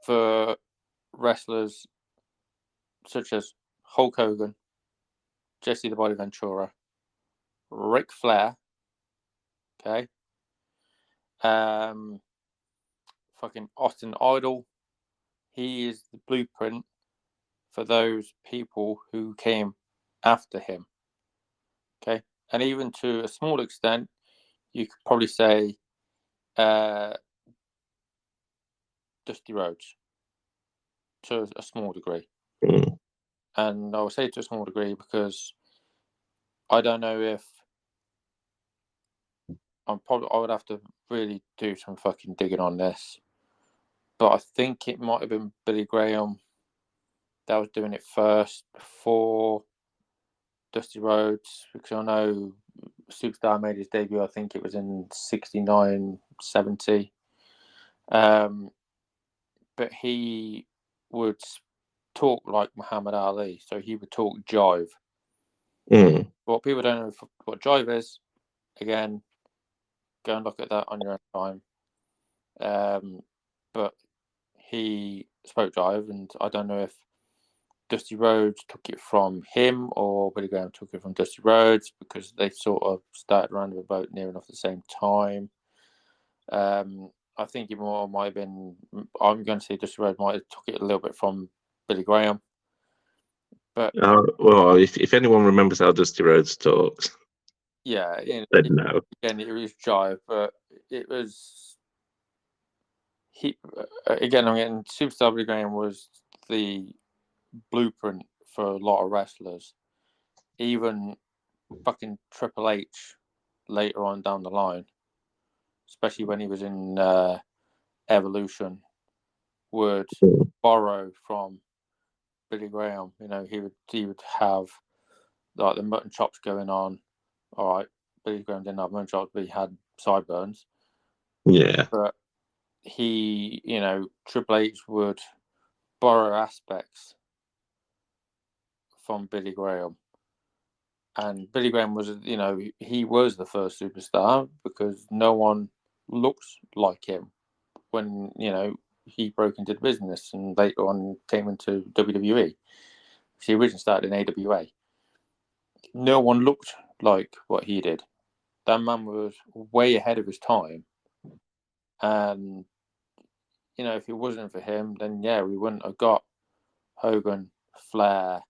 for wrestlers such as Hulk Hogan, Jesse the Body Ventura, Ric Flair. Okay. Fucking Austin Idol. He is the blueprint for those people who came after him. Okay. And even to a small extent, you could probably say Dusty Rhodes to a small degree. And I will say to a small degree because I don't know if I would have to really do some fucking digging on this. But I think it might have been Billy Graham that was doing it first before Dusty Rhodes, because I know Superstar made his debut, I think it was in 69, 70. But he would talk like Muhammad Ali, so he would talk jive. What people don't know what jive is, again, go and look at that on your own time. But he spoke jive, and I don't know if Dusty Rhodes took it from him or Billy Graham took it from Dusty Rhodes, because they sort of started around about near enough the same time. I think it might have been, I'm going to say Dusty Rhodes might have took it a little bit from Billy Graham. But well, if anyone remembers how Dusty Rhodes talks, yeah, then no. Again, it was jive, but it was again. I mean, Superstar Billy Graham was the blueprint for a lot of wrestlers. Even fucking Triple H later on down the line, especially when he was in Evolution, would borrow from Billy Graham. You know, he would have like the mutton chops going on. All right, Billy Graham didn't have mutton chops, but he had sideburns. Yeah. But he, Triple H would borrow aspects from Billy Graham. And Billy Graham was, he was the first superstar because no one looked like him when, he broke into the business and later on came into WWE. He originally started in AWA. No one looked like what he did. That man was way ahead of his time. And, if it wasn't for him, then, yeah, we wouldn't have got Hogan, Flair,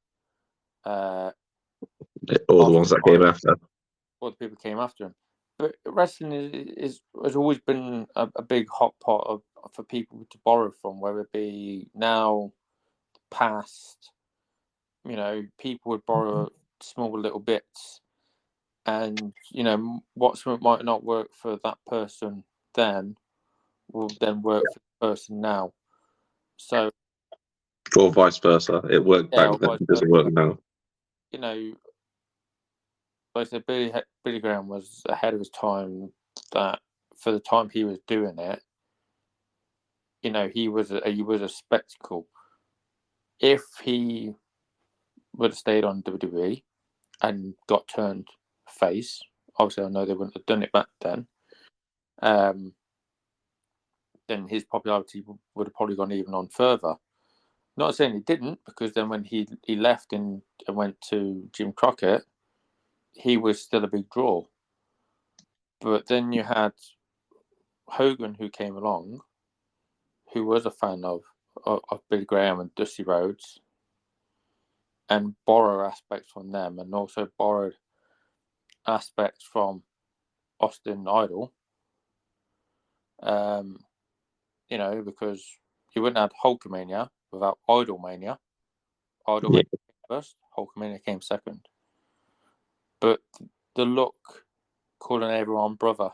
all the ones that came after. All the people came after him. But wrestling has always been a big hot pot for people to borrow from, whether it be now, past. People would borrow small little bits, and what something might not work for that person then will then work for the person now. So, or vice versa. It worked back then. It doesn't work now. Like I said, Billy Graham was ahead of his time. That for the time he was doing it, he was a spectacle. If he would have stayed on WWE and got turned face, obviously I know they wouldn't have done it back then. Then his popularity would have probably gone even on further. Not saying he didn't, because then when he left and went to Jim Crockett, he was still a big draw. But then you had Hogan, who came along, who was a fan of Billy Graham and Dusty Rhodes, and borrow aspects from them, and also borrowed aspects from Austin Idol. Because you wouldn't have Hulkamania without Idolmania. Idolmania came first, Hulkamania came second. But the look, calling everyone brother,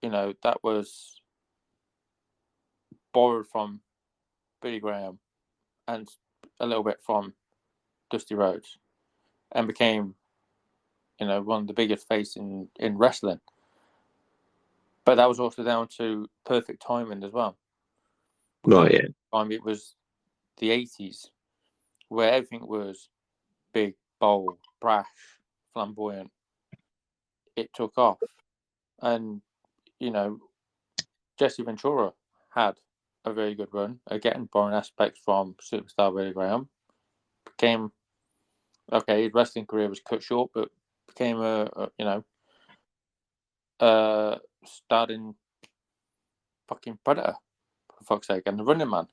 that was borrowed from Billy Graham and a little bit from Dusty Rhodes, and became, one of the biggest faces in wrestling. But that was also down to perfect timing as well. Right, yeah. It was the 80s, where everything was big, bold, brash, flamboyant. It took off. And, Jesse Ventura had a very good run, again, borrowing aspects from Superstar Billy Graham. His wrestling career was cut short, but became starring fucking Predator, for fuck's sake, and The Running Man.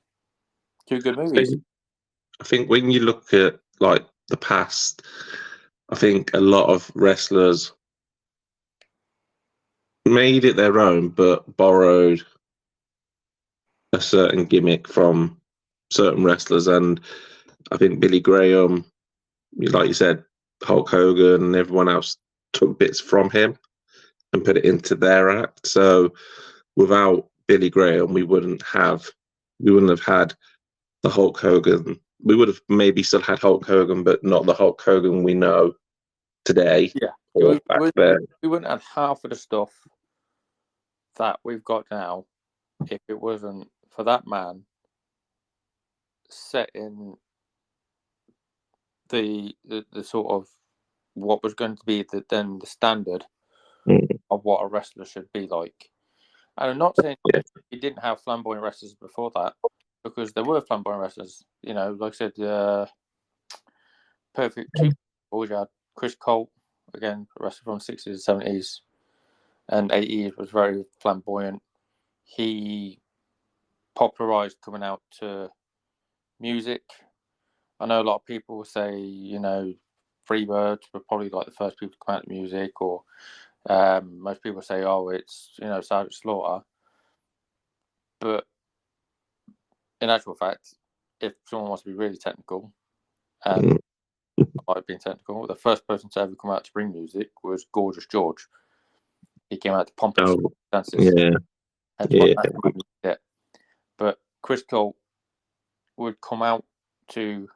Two good movies. I think when you look at like the past, I think a lot of wrestlers made it their own, but borrowed a certain gimmick from certain wrestlers. And I think Billy Graham, like you said, Hulk Hogan and everyone else took bits from him and put it into their act. So without Billy Graham, we wouldn't have had the Hulk Hogan. We would have maybe still had Hulk Hogan, but not the Hulk Hogan we know today. Yeah, or back then. We wouldn't have half of the stuff that we've got now if it wasn't for that man setting the sort of what was going to be the standard of what a wrestler should be like. And I'm not saying he didn't have flamboyant wrestlers before that, because there were flamboyant wrestlers. Like I said, perfect two. You had Chris Colt, again, a wrestler from the 60s, 70s, and 80s, was very flamboyant. He popularized coming out to music. I know a lot of people will say, Freebirds were probably like the first people to come out to music, or most people say, oh, it's, Sergeant Slaughter. But in actual fact, if someone wants to be really technical, and I might have been technical, the first person to ever come out to bring music was Gorgeous George. He came out to Pompous Dances. But Chris Colt would come out to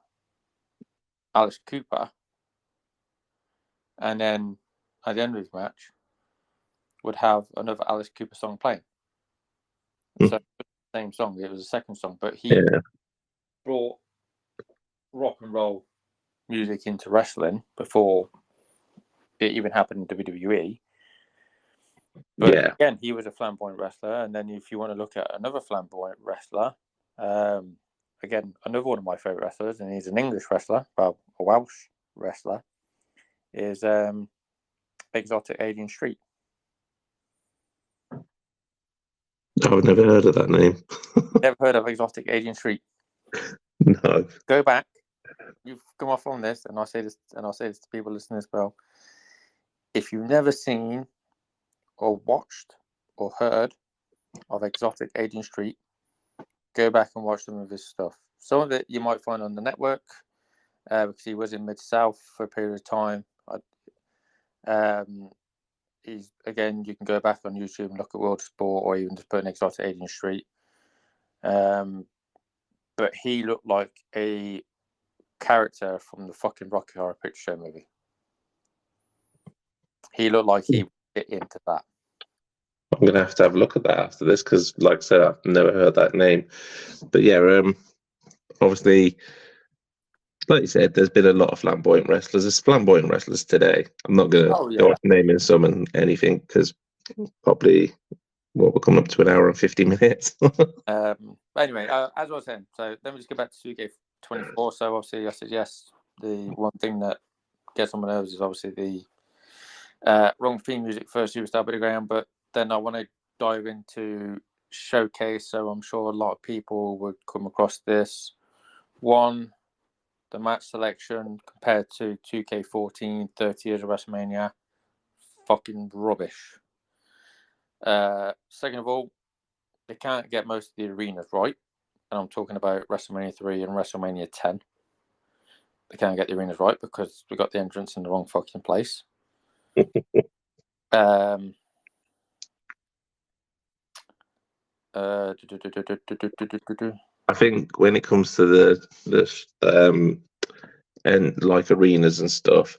Alice Cooper, and then at the end of his match would have another Alice Cooper song playing. So the same song, it was a second song, but he brought rock and roll music into wrestling before it even happened in WWE. But again, he was a flamboyant wrestler. And then if you want to look at another flamboyant wrestler, again, another one of my favourite wrestlers, and he's an English wrestler, well, a Welsh wrestler, is Exotic Adrian Street. I've never heard of that name. Never heard of Exotic Adrian Street? No. Go back. You've come off on this, and I'll say this to people listening as well. If you've never seen or watched or heard of Exotic Adrian Street, go back and watch some of his stuff. Some of it you might find on the network, because he was in Mid-South for a period of time. You can go back on YouTube and look at World of Sport, or even just put in Exotic Adrian Street. But he looked like a character from the fucking Rocky Horror Picture Show movie. He looked like he would fit into that. I'm going to have a look at that after this, because, like I said, I've never heard that name. But yeah, obviously, like you said, there's been a lot of flamboyant wrestlers. There's flamboyant wrestlers today. I'm not going to go naming some and anything, because probably we're coming up to an hour and 50 minutes. Anyway, as I was saying, so let me just go back to 2K24. So obviously, I said yes. The one thing that gets on my nerves is obviously the wrong theme music for Superstar Billy Graham, but then I want to dive into Showcase, so I'm sure a lot of people would come across this. One, the match selection compared to 2K14, 30 years of WrestleMania, fucking rubbish. Second of all, they can't get most of the arenas right, and I'm talking about WrestleMania 3 and WrestleMania 10. they can't get the arenas right because we got the entrance in the wrong fucking place. I think when it comes to the and like arenas and stuff,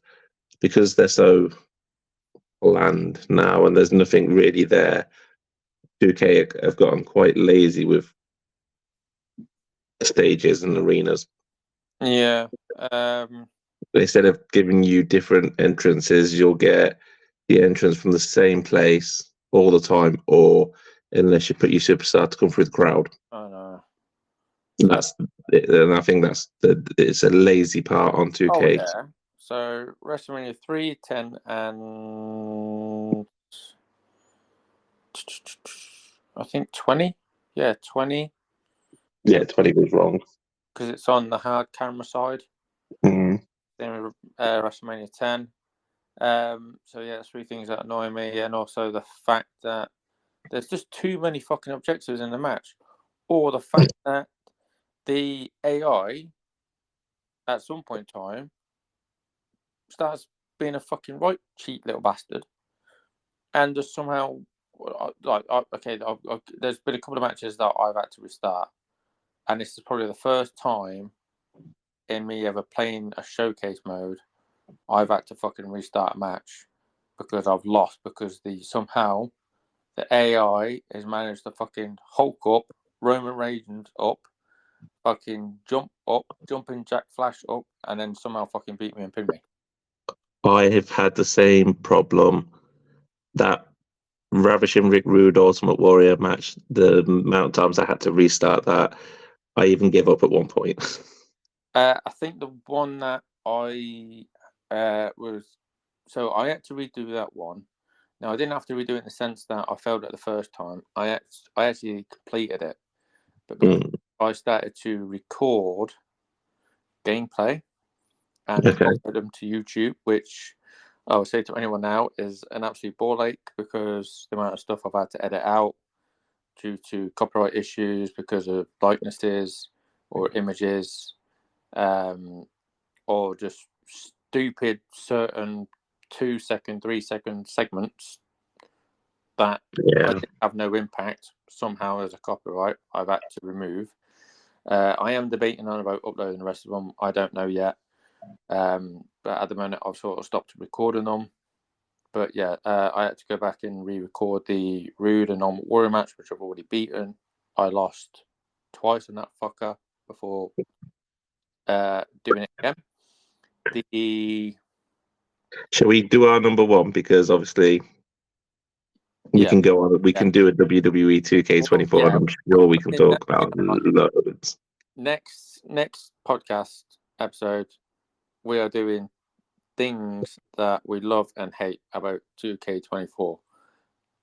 because they're so bland now and there's nothing really there, 2K have gotten quite lazy with stages and arenas. Yeah. Instead of giving you different entrances, you'll get the entrance from the same place all the time, or unless you put your superstar to come through the crowd. I know. And I think it's a lazy part on 2K. Oh, yeah. So WrestleMania 3, 10, and I think 20. Yeah, 20. Yeah, 20 was wrong. Because it's on the hard camera side. Mm-hmm. Then WrestleMania 10. So yeah, 3 things that annoy me, and also the fact that there's just too many fucking objectives in the match, or the fact that the AI at some point in time starts being a fucking right cheat little bastard, and just somehow there's been a couple of matches that I've had to restart, and this is probably the first time in me ever playing a showcase mode I've had to fucking restart a match because I've lost, because somehow the AI has managed to fucking Hulk up, Roman Reigns up, fucking jumping Jack Flash up, and then somehow fucking beat me and pin me. I have had the same problem. That Ravishing Rick Rude Ultimate Warrior match, the amount of times I had to restart that, I even gave up at one point. I think the one that I I had to redo that one. Now, I didn't have to redo it in the sense that I failed it the first time. I actually completed it. But because I started to record gameplay and upload them to YouTube, which I would say to anyone now is an absolute ball ache, because the amount of stuff I've had to edit out due to copyright issues, because of likenesses or images, or just stupid certain 2 second, 3 second segments that have no impact somehow as a copyright, I've had to remove. I am debating on about uploading the rest of them. I don't know yet. But at the moment, I've sort of stopped recording them. But yeah, I had to go back and re-record the Rude and Ultimate Warrior match, which I've already beaten. I lost twice on that fucker before doing it again. Shall we do our number one? Because obviously we can go on. We can do a WWE 2K24, and I'm sure we can talk about loads. Next podcast episode, we are doing things that we love and hate about 2K24,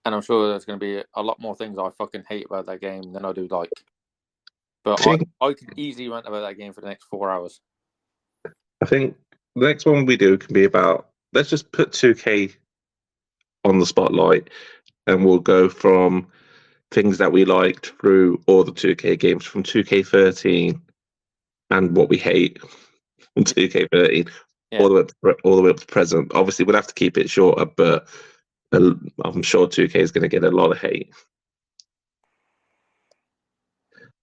and I'm sure there's going to be a lot more things I fucking hate about that game than I do like. But I could easily rant about that game for the next 4 hours. I think the next one we do can be about, let's just put 2K on the spotlight, and we'll go from things that we liked through all the 2K games, from 2K13 and what we hate from 2K13 all the way up to present. Obviously, we'll have to keep it shorter, but I'm sure 2K is going to get a lot of hate.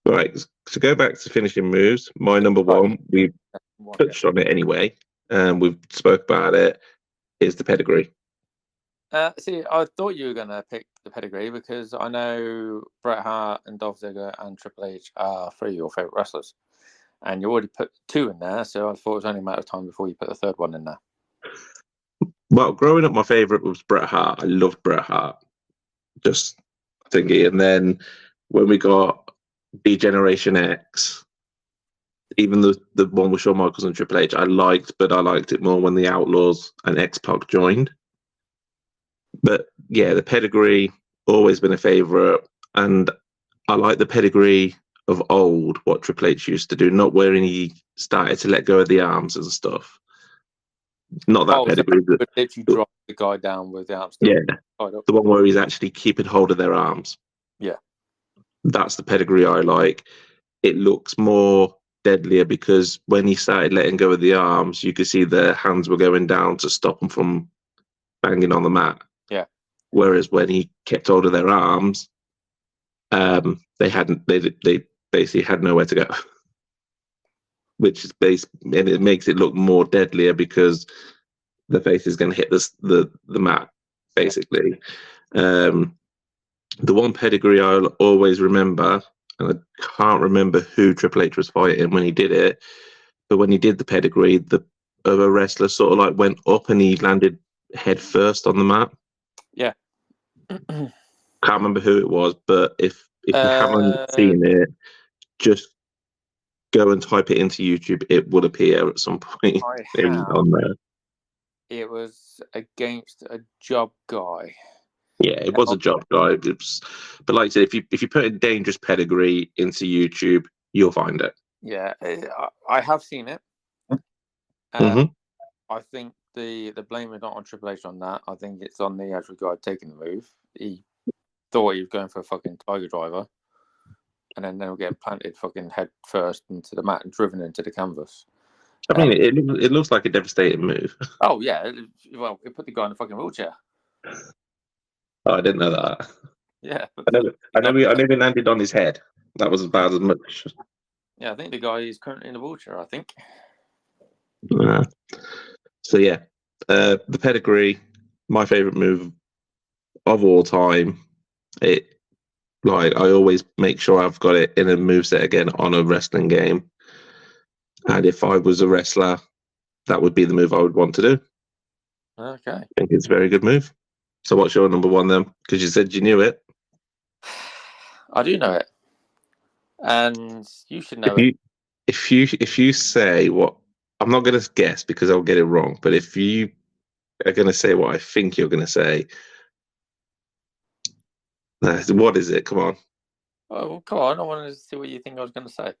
Right, to go back to finishing moves, my number one, we've touched on it anyway, and we've spoke about it, is the pedigree. See, I thought you were going to pick the pedigree because I know Bret Hart and Dolph Ziggler and Triple H are 3 of your favourite wrestlers. And you already put 2 in there, so I thought it was only a matter of time before you put the third one in there. Well, growing up, my favourite was Bret Hart. I loved Bret Hart. Just thinking. And then when we got D-Generation X, even the one with Shawn Michaels and Triple H, I liked it more when the Outlaws and X-Pac joined. But yeah, the pedigree, always been a favourite. And I like the pedigree of old, what Triple H used to do, not where he started to let go of the arms and stuff. Not that pedigree. So but literally drop the guy down with the arms. Yeah, the one where he's actually keeping hold of their arms. Yeah. That's the pedigree I like. It looks more deadlier because when he started letting go of the arms, you could see their hands were going down to stop them from banging on the mat. Yeah. Whereas when he kept hold of their arms, they basically had nowhere to go. Which is and it makes it look more deadlier because the face is going to hit the mat, basically. The one pedigree I'll always remember, and I can't remember who Triple H was fighting when he did it, but when he did the pedigree, the other wrestler sort of like went up and he landed head first on the mat. Yeah. Can't remember who it was, but if you haven't seen it, just go and type it into YouTube. It will appear at some point on there. It was against a job guy. Yeah, it was a job guy. But like I said, if you put in dangerous pedigree into YouTube, you'll find it. Yeah, I have seen it. Mm-hmm. I think the blame is not on Triple H on that. I think it's on the actual guy taking the move. He thought he was going for a fucking Tiger Driver, and then they'll get planted fucking head first into the mat and driven into the canvas. I mean, it looks like a devastating move. Oh yeah, well, it put the guy in the fucking wheelchair. Oh, I didn't know that. Yeah, I never landed on his head. That was about as much. Yeah, I think the guy is currently in the wheelchair. I think. So yeah, the pedigree, my favorite move of all time. I always make sure I've got it in a moveset again on a wrestling game. And if I was a wrestler, that would be the move I would want to do. Okay. I think it's a very good move. So what's your number one then? Because you said you knew it. I do know it. And you should know it. If you say what, I'm not going to guess because I'll get it wrong, but if you are going to say what I think you're going to say, what is it? Come on. Oh, well, come on. I want to see what you think I was going to say.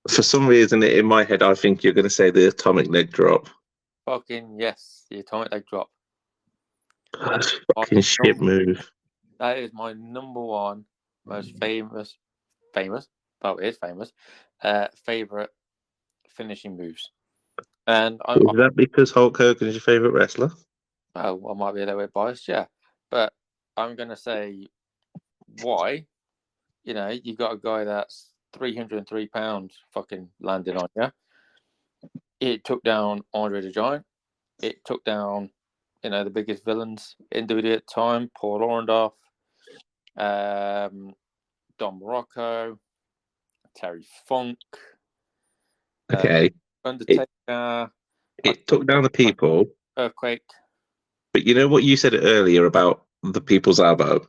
For some reason, in my head, I think you're going to say the atomic leg drop. Fucking yes, the atomic leg drop. That's fucking shit move. That is my number one most famous, well, it is famous, favorite finishing moves. And is that because Hulk Hogan is your favorite wrestler? Well, I might be a little bit biased, yeah, but I'm going to say why. You know, you got a guy that's 303 pounds fucking landing on you. It took down Andre the Giant. It took down, the biggest villains in WWE at the time, Paul Orndorff, Don Morocco, Terry Funk. Okay. Undertaker. It took down the people. Earthquake. But you know what you said earlier about the people's elbow?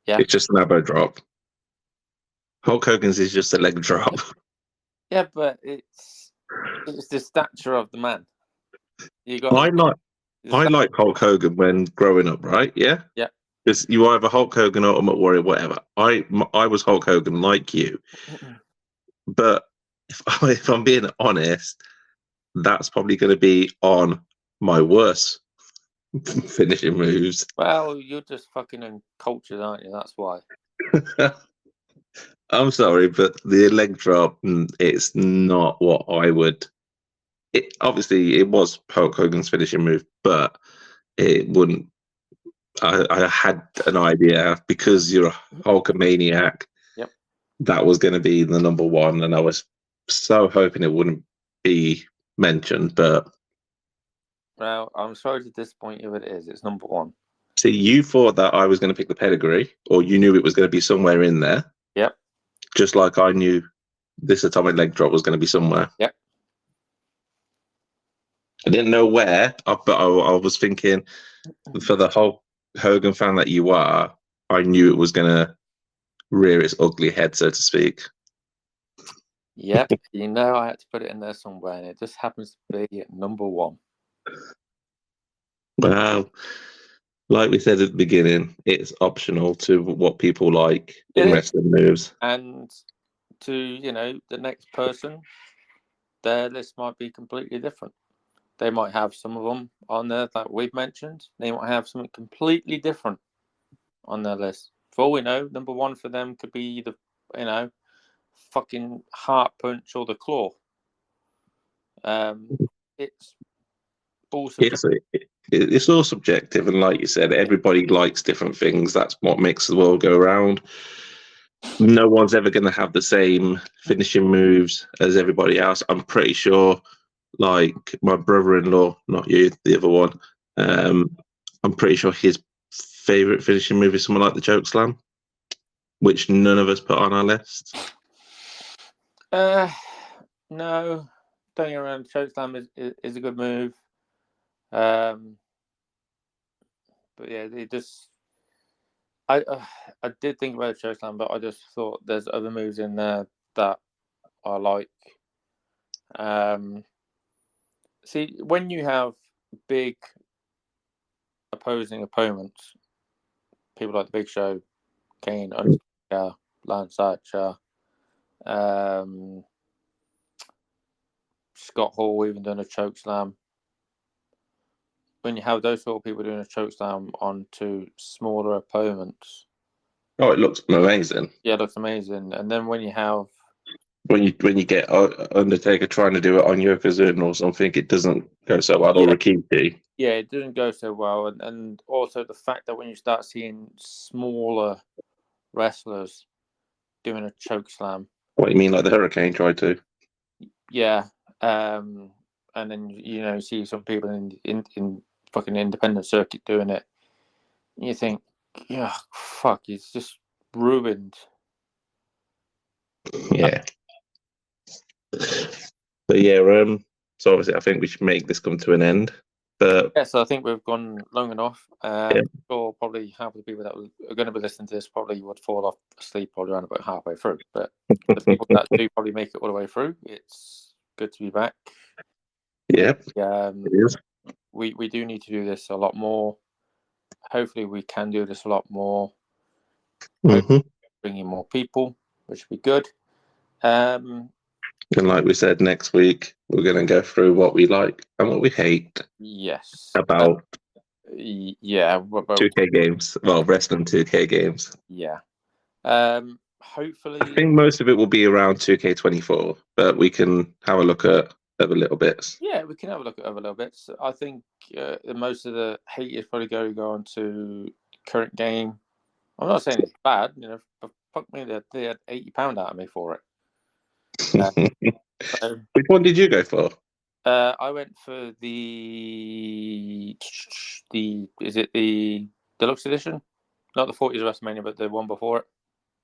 Yeah. It's just an elbow drop. Hulk Hogan's is just a leg drop. Yeah, but it's the stature of the man. I like Hulk Hogan when growing up, right? Yeah? Yeah. Because you either Hulk Hogan or Ultimate Warrior, whatever. I was Hulk Hogan like you. But if I'm being honest, that's probably going to be on my worst finishing moves. Well, you're just fucking uncultured, aren't you? That's why. I'm sorry, but the leg drop, it's not what I would. Obviously, it was Hulk Hogan's finishing move, but it wouldn't. I had an idea because you're a Hulkamaniac. Yep. That was going to be the number one, and I was so hoping it wouldn't be mentioned, but. Well, I'm sorry to disappoint you, but it is. It's number one. See, you thought that I was going to pick the pedigree, or you knew it was going to be somewhere in there. Yep. Just like I knew this atomic leg drop was going to be somewhere. Yep. I didn't know where, but I was thinking for the Hulk Hogan fan that you are, I knew it was going to rear its ugly head, so to speak. Yep. I had to put it in there somewhere, and it just happens to be number one. Well, like we said at the beginning, it's optional to what people like in wrestling moves. And to, the next person, their list might be completely different. They might have some of them on there that we've mentioned. They might have something completely different on their list. For all we know, number one for them could be fucking heart punch or the claw. It's all subjective. It's all subjective, and like you said, everybody likes different things. That's what makes the world go round. No one's ever going to have the same finishing moves as everybody else. I'm pretty sure, like my brother-in-law, not you, the other one, I'm pretty sure his favourite finishing move is something like the choke slam, which none of us put on our list. No, don't get around. Choke slam is a good move. But yeah, it just I did think about choke slam, but I just thought there's other moves in there that I like. See, when you have big opposing opponents, people like the Big Show, Kane, Undertaker, Lance Archer, Scott Hall even done a choke slam. When you have those sort of people doing a choke slam onto smaller opponents, it looks amazing. Yeah, it looks amazing. And then when you have when you get Undertaker trying to do it on Yokozuna or something, it doesn't go so well. Or Rikishi. Yeah, it doesn't go so well, and also the fact that when you start seeing smaller wrestlers doing a choke slam. What do you mean, like the Hurricane tried to? Yeah, and then you see some people in fucking independent circuit doing it. And you think, yeah, fuck, it's just ruined. Yeah. But yeah, so obviously I think we should make this come to an end. But yeah, so I think we've gone long enough. Sure, probably half of the people that are going to be listening to this probably would fall off asleep probably around about halfway through. But the people that do probably make it all the way through, it's good to be back. Yeah, it is. We do need to do this a lot more. Hopefully, we can do this a lot more. Bringing more people, which would be good. And like we said, next week we're going to go through what we like and what we hate. Yes. About 2K games. Well, wrestling 2K games. Yeah. Hopefully, I think most of it will be around 2K24, but we can have a look at other little bits. Yeah, we can have a look at other little bits. I think most of the hate is probably going to go on to current game. I'm not saying it's bad, but fuck me, they had £80 out of me for it. Which one did you go for? I went for the is it the deluxe edition? Not the 40s WrestleMania, but the one before it.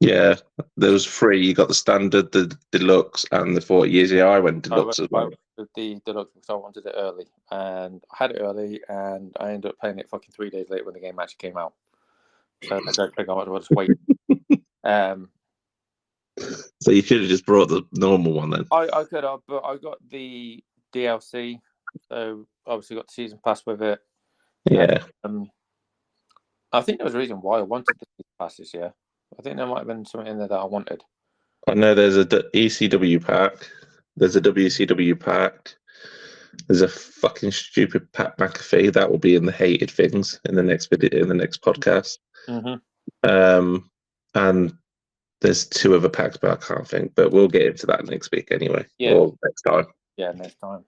Yeah, there was 3. You got the standard, the deluxe, and the 40 years. Yeah, I went deluxe as well. I went with the deluxe because I wanted it early, and I had it early, and I ended up playing it fucking 3 days later when the game actually came out. So I don't think I might as well just wait. So you should have just brought the normal one then. I could have, but I got the DLC, so obviously got the season pass with it. Yeah. I think there was a reason why I wanted the season pass this year. I think there might have been something in there that I wanted. I know there's a ECW pack. There's a WCW pack. There's a fucking stupid Pat McAfee that will be in the hated things in the next video, in the next podcast. And there's 2 other packs, but I can't think. But we'll get into that next week anyway. Yeah. Or next time. Yeah, next time.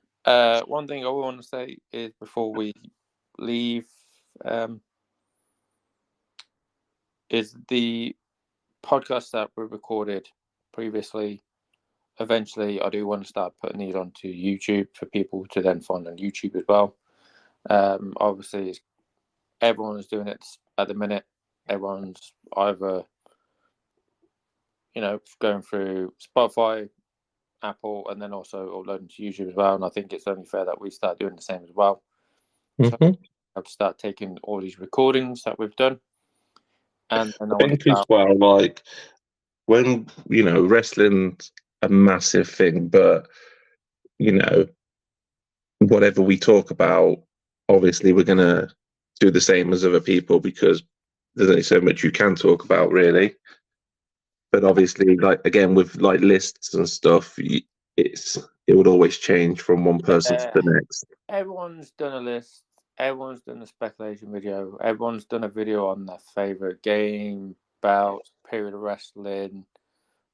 One thing I want to say is before we leave, is the podcast that we recorded previously. Eventually, I do want to start putting these onto YouTube for people to then find on YouTube as well. Obviously, everyone is doing it at the minute. Everyone's either, going through Spotify, Apple, and then also uploading to YouTube as well. And I think it's only fair that we start doing the same as well. So I have to start taking all these recordings that we've done. And I think as well, like when wrestling's a massive thing, but whatever we talk about, obviously we're gonna do the same as other people because there's only so much you can talk about, really. But obviously, like again with like lists and stuff, it would always change from one person to the next. Everyone's done a list. Everyone's done a speculation video. Everyone's done a video on their favorite game, bout, period of wrestling,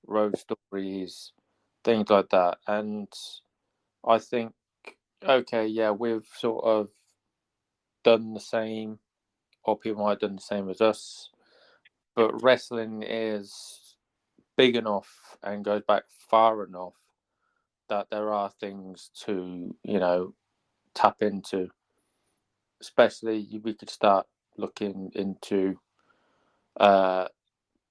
road stories, things like that. And I think, okay, yeah, we've sort of done the same, or people might have done the same as us, but wrestling is big enough and goes back far enough that there are things to, tap into. Especially, we could start looking into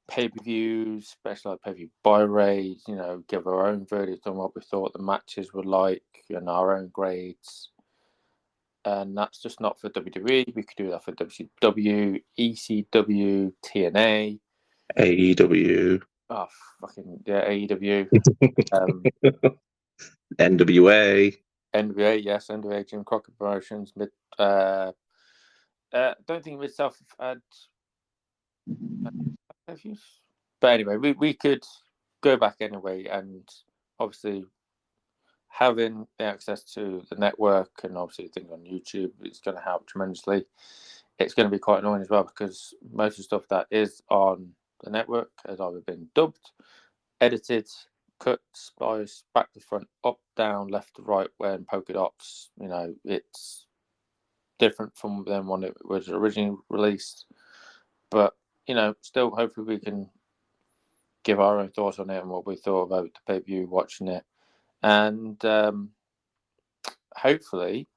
pay-per-views, especially like pay-per-view buy rates, give our own verdict on what we thought the matches were like and our own grades. And that's just not for WWE. We could do that for WCW, ECW, TNA, AEW, oh fucking yeah, AEW, NWA. NWA, yes, NWA, Jim Crockett Promotions. Don't think Mid South had pay-per-views, but anyway, we could go back anyway, and obviously having the access to the network and obviously things on YouTube is going to help tremendously. It's going to be quite annoying as well because most of the stuff that is on the network has either been dubbed, edited, cut, spliced, back to front, up, down, left to right, when polka dots. It's different from them when it was originally released. But, still, hopefully we can give our own thoughts on it and what we thought about the pay-per-view, watching it. And hopefully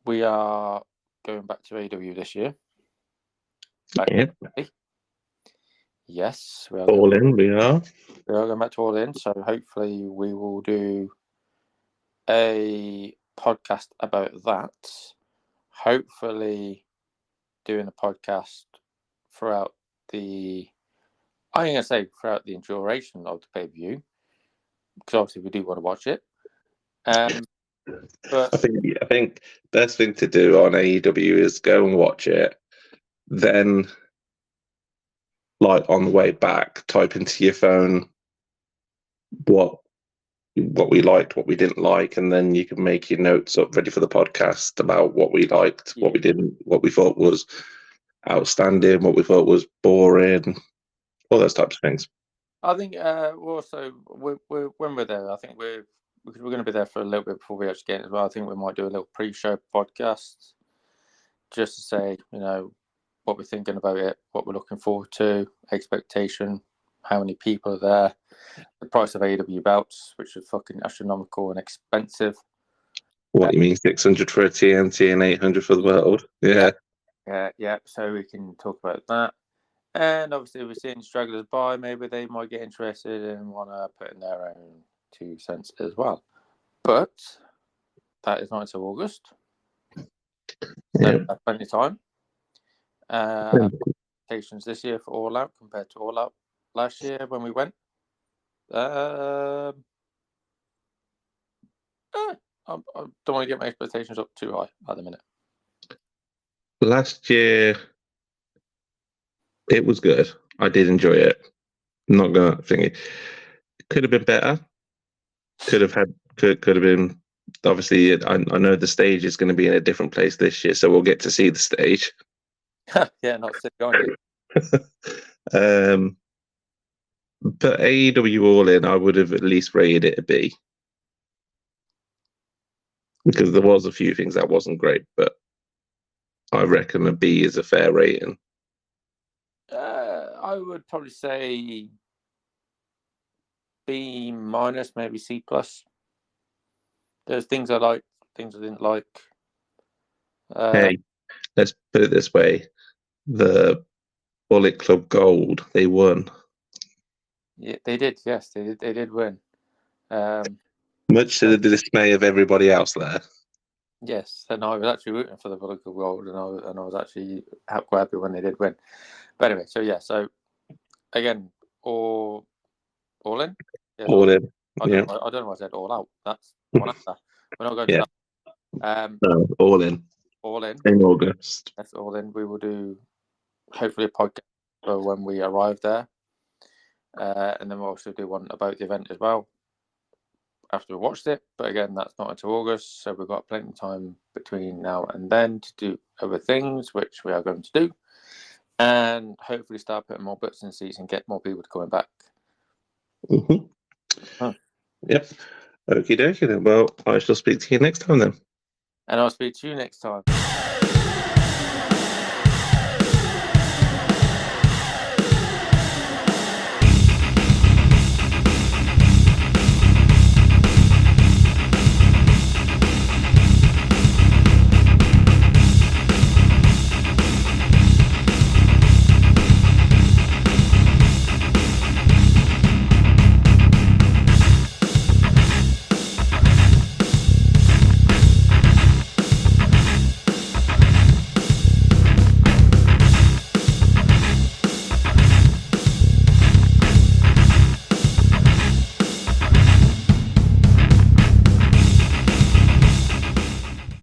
we are going back to AEW this year. Yeah. Yes, we are. All in, we are. We are going back to All In. So hopefully we will do a podcast about that. Hopefully doing a podcast throughout the duration of the pay-per-view, because obviously we do want to watch it. But I think best thing to do on AEW is go and watch it, then like on the way back, type into your phone what we liked, what we didn't like, and then you can make your notes up ready for the podcast about what we liked, what we didn't, what we thought was outstanding, what we thought was boring, all those types of things. I think also when we're there, I think we're going to be there for a little bit before we actually get it as well. I think we might do a little pre-show podcast just to say, what we're thinking about it, what we're looking forward to, expectation, how many people are there, the price of AEW belts, which are fucking astronomical and expensive. What you mean, 600 for a TNT and 800 for the world? Yeah. Yeah. So we can talk about that. And obviously, we're seeing stragglers by. Maybe they might get interested and want to put in their own 2 cents as well. But that is not until August. Yeah. So plenty of time. Expectations this year for All Out compared to All Out last year when we went. I don't want to get my expectations up too high at the minute. Last year, it was good. I did enjoy it. I'm not gonna think it could have been better. Could have been. Obviously, I know the stage is going to be in a different place this year, so we'll get to see the stage. Yeah, not sick on you. But AEW All In, I would have at least rated it a B, because there was a few things that wasn't great, but I reckon a B is a fair rating. I would probably say B minus, maybe C plus. There's things I liked, things I didn't like. Hey, let's put it this way: the Bullet Club Gold, they won. Yeah, they did. Yes, they did. They did win. Much to the dismay of everybody else there. Yes, and I was actually rooting for the Bullet Club Gold, and I was actually quite happy when they did win. But anyway, so again, all in. Yes, All in. I don't know why I said all out. That's one after. We're not going to that. No, all in. All in. In August. That's all in. We will do hopefully a podcast for when we arrive there. And then we'll also do one about the event as well after we watched it. But again, that's not until August. So we've got plenty of time between now and then to do other things, which we are going to do. And hopefully start putting more butts in seats and get more people to coming back. Mm-hmm. Huh. Yep. Okie dokie then. Well, I shall speak to you next time then. And I'll speak to you next time.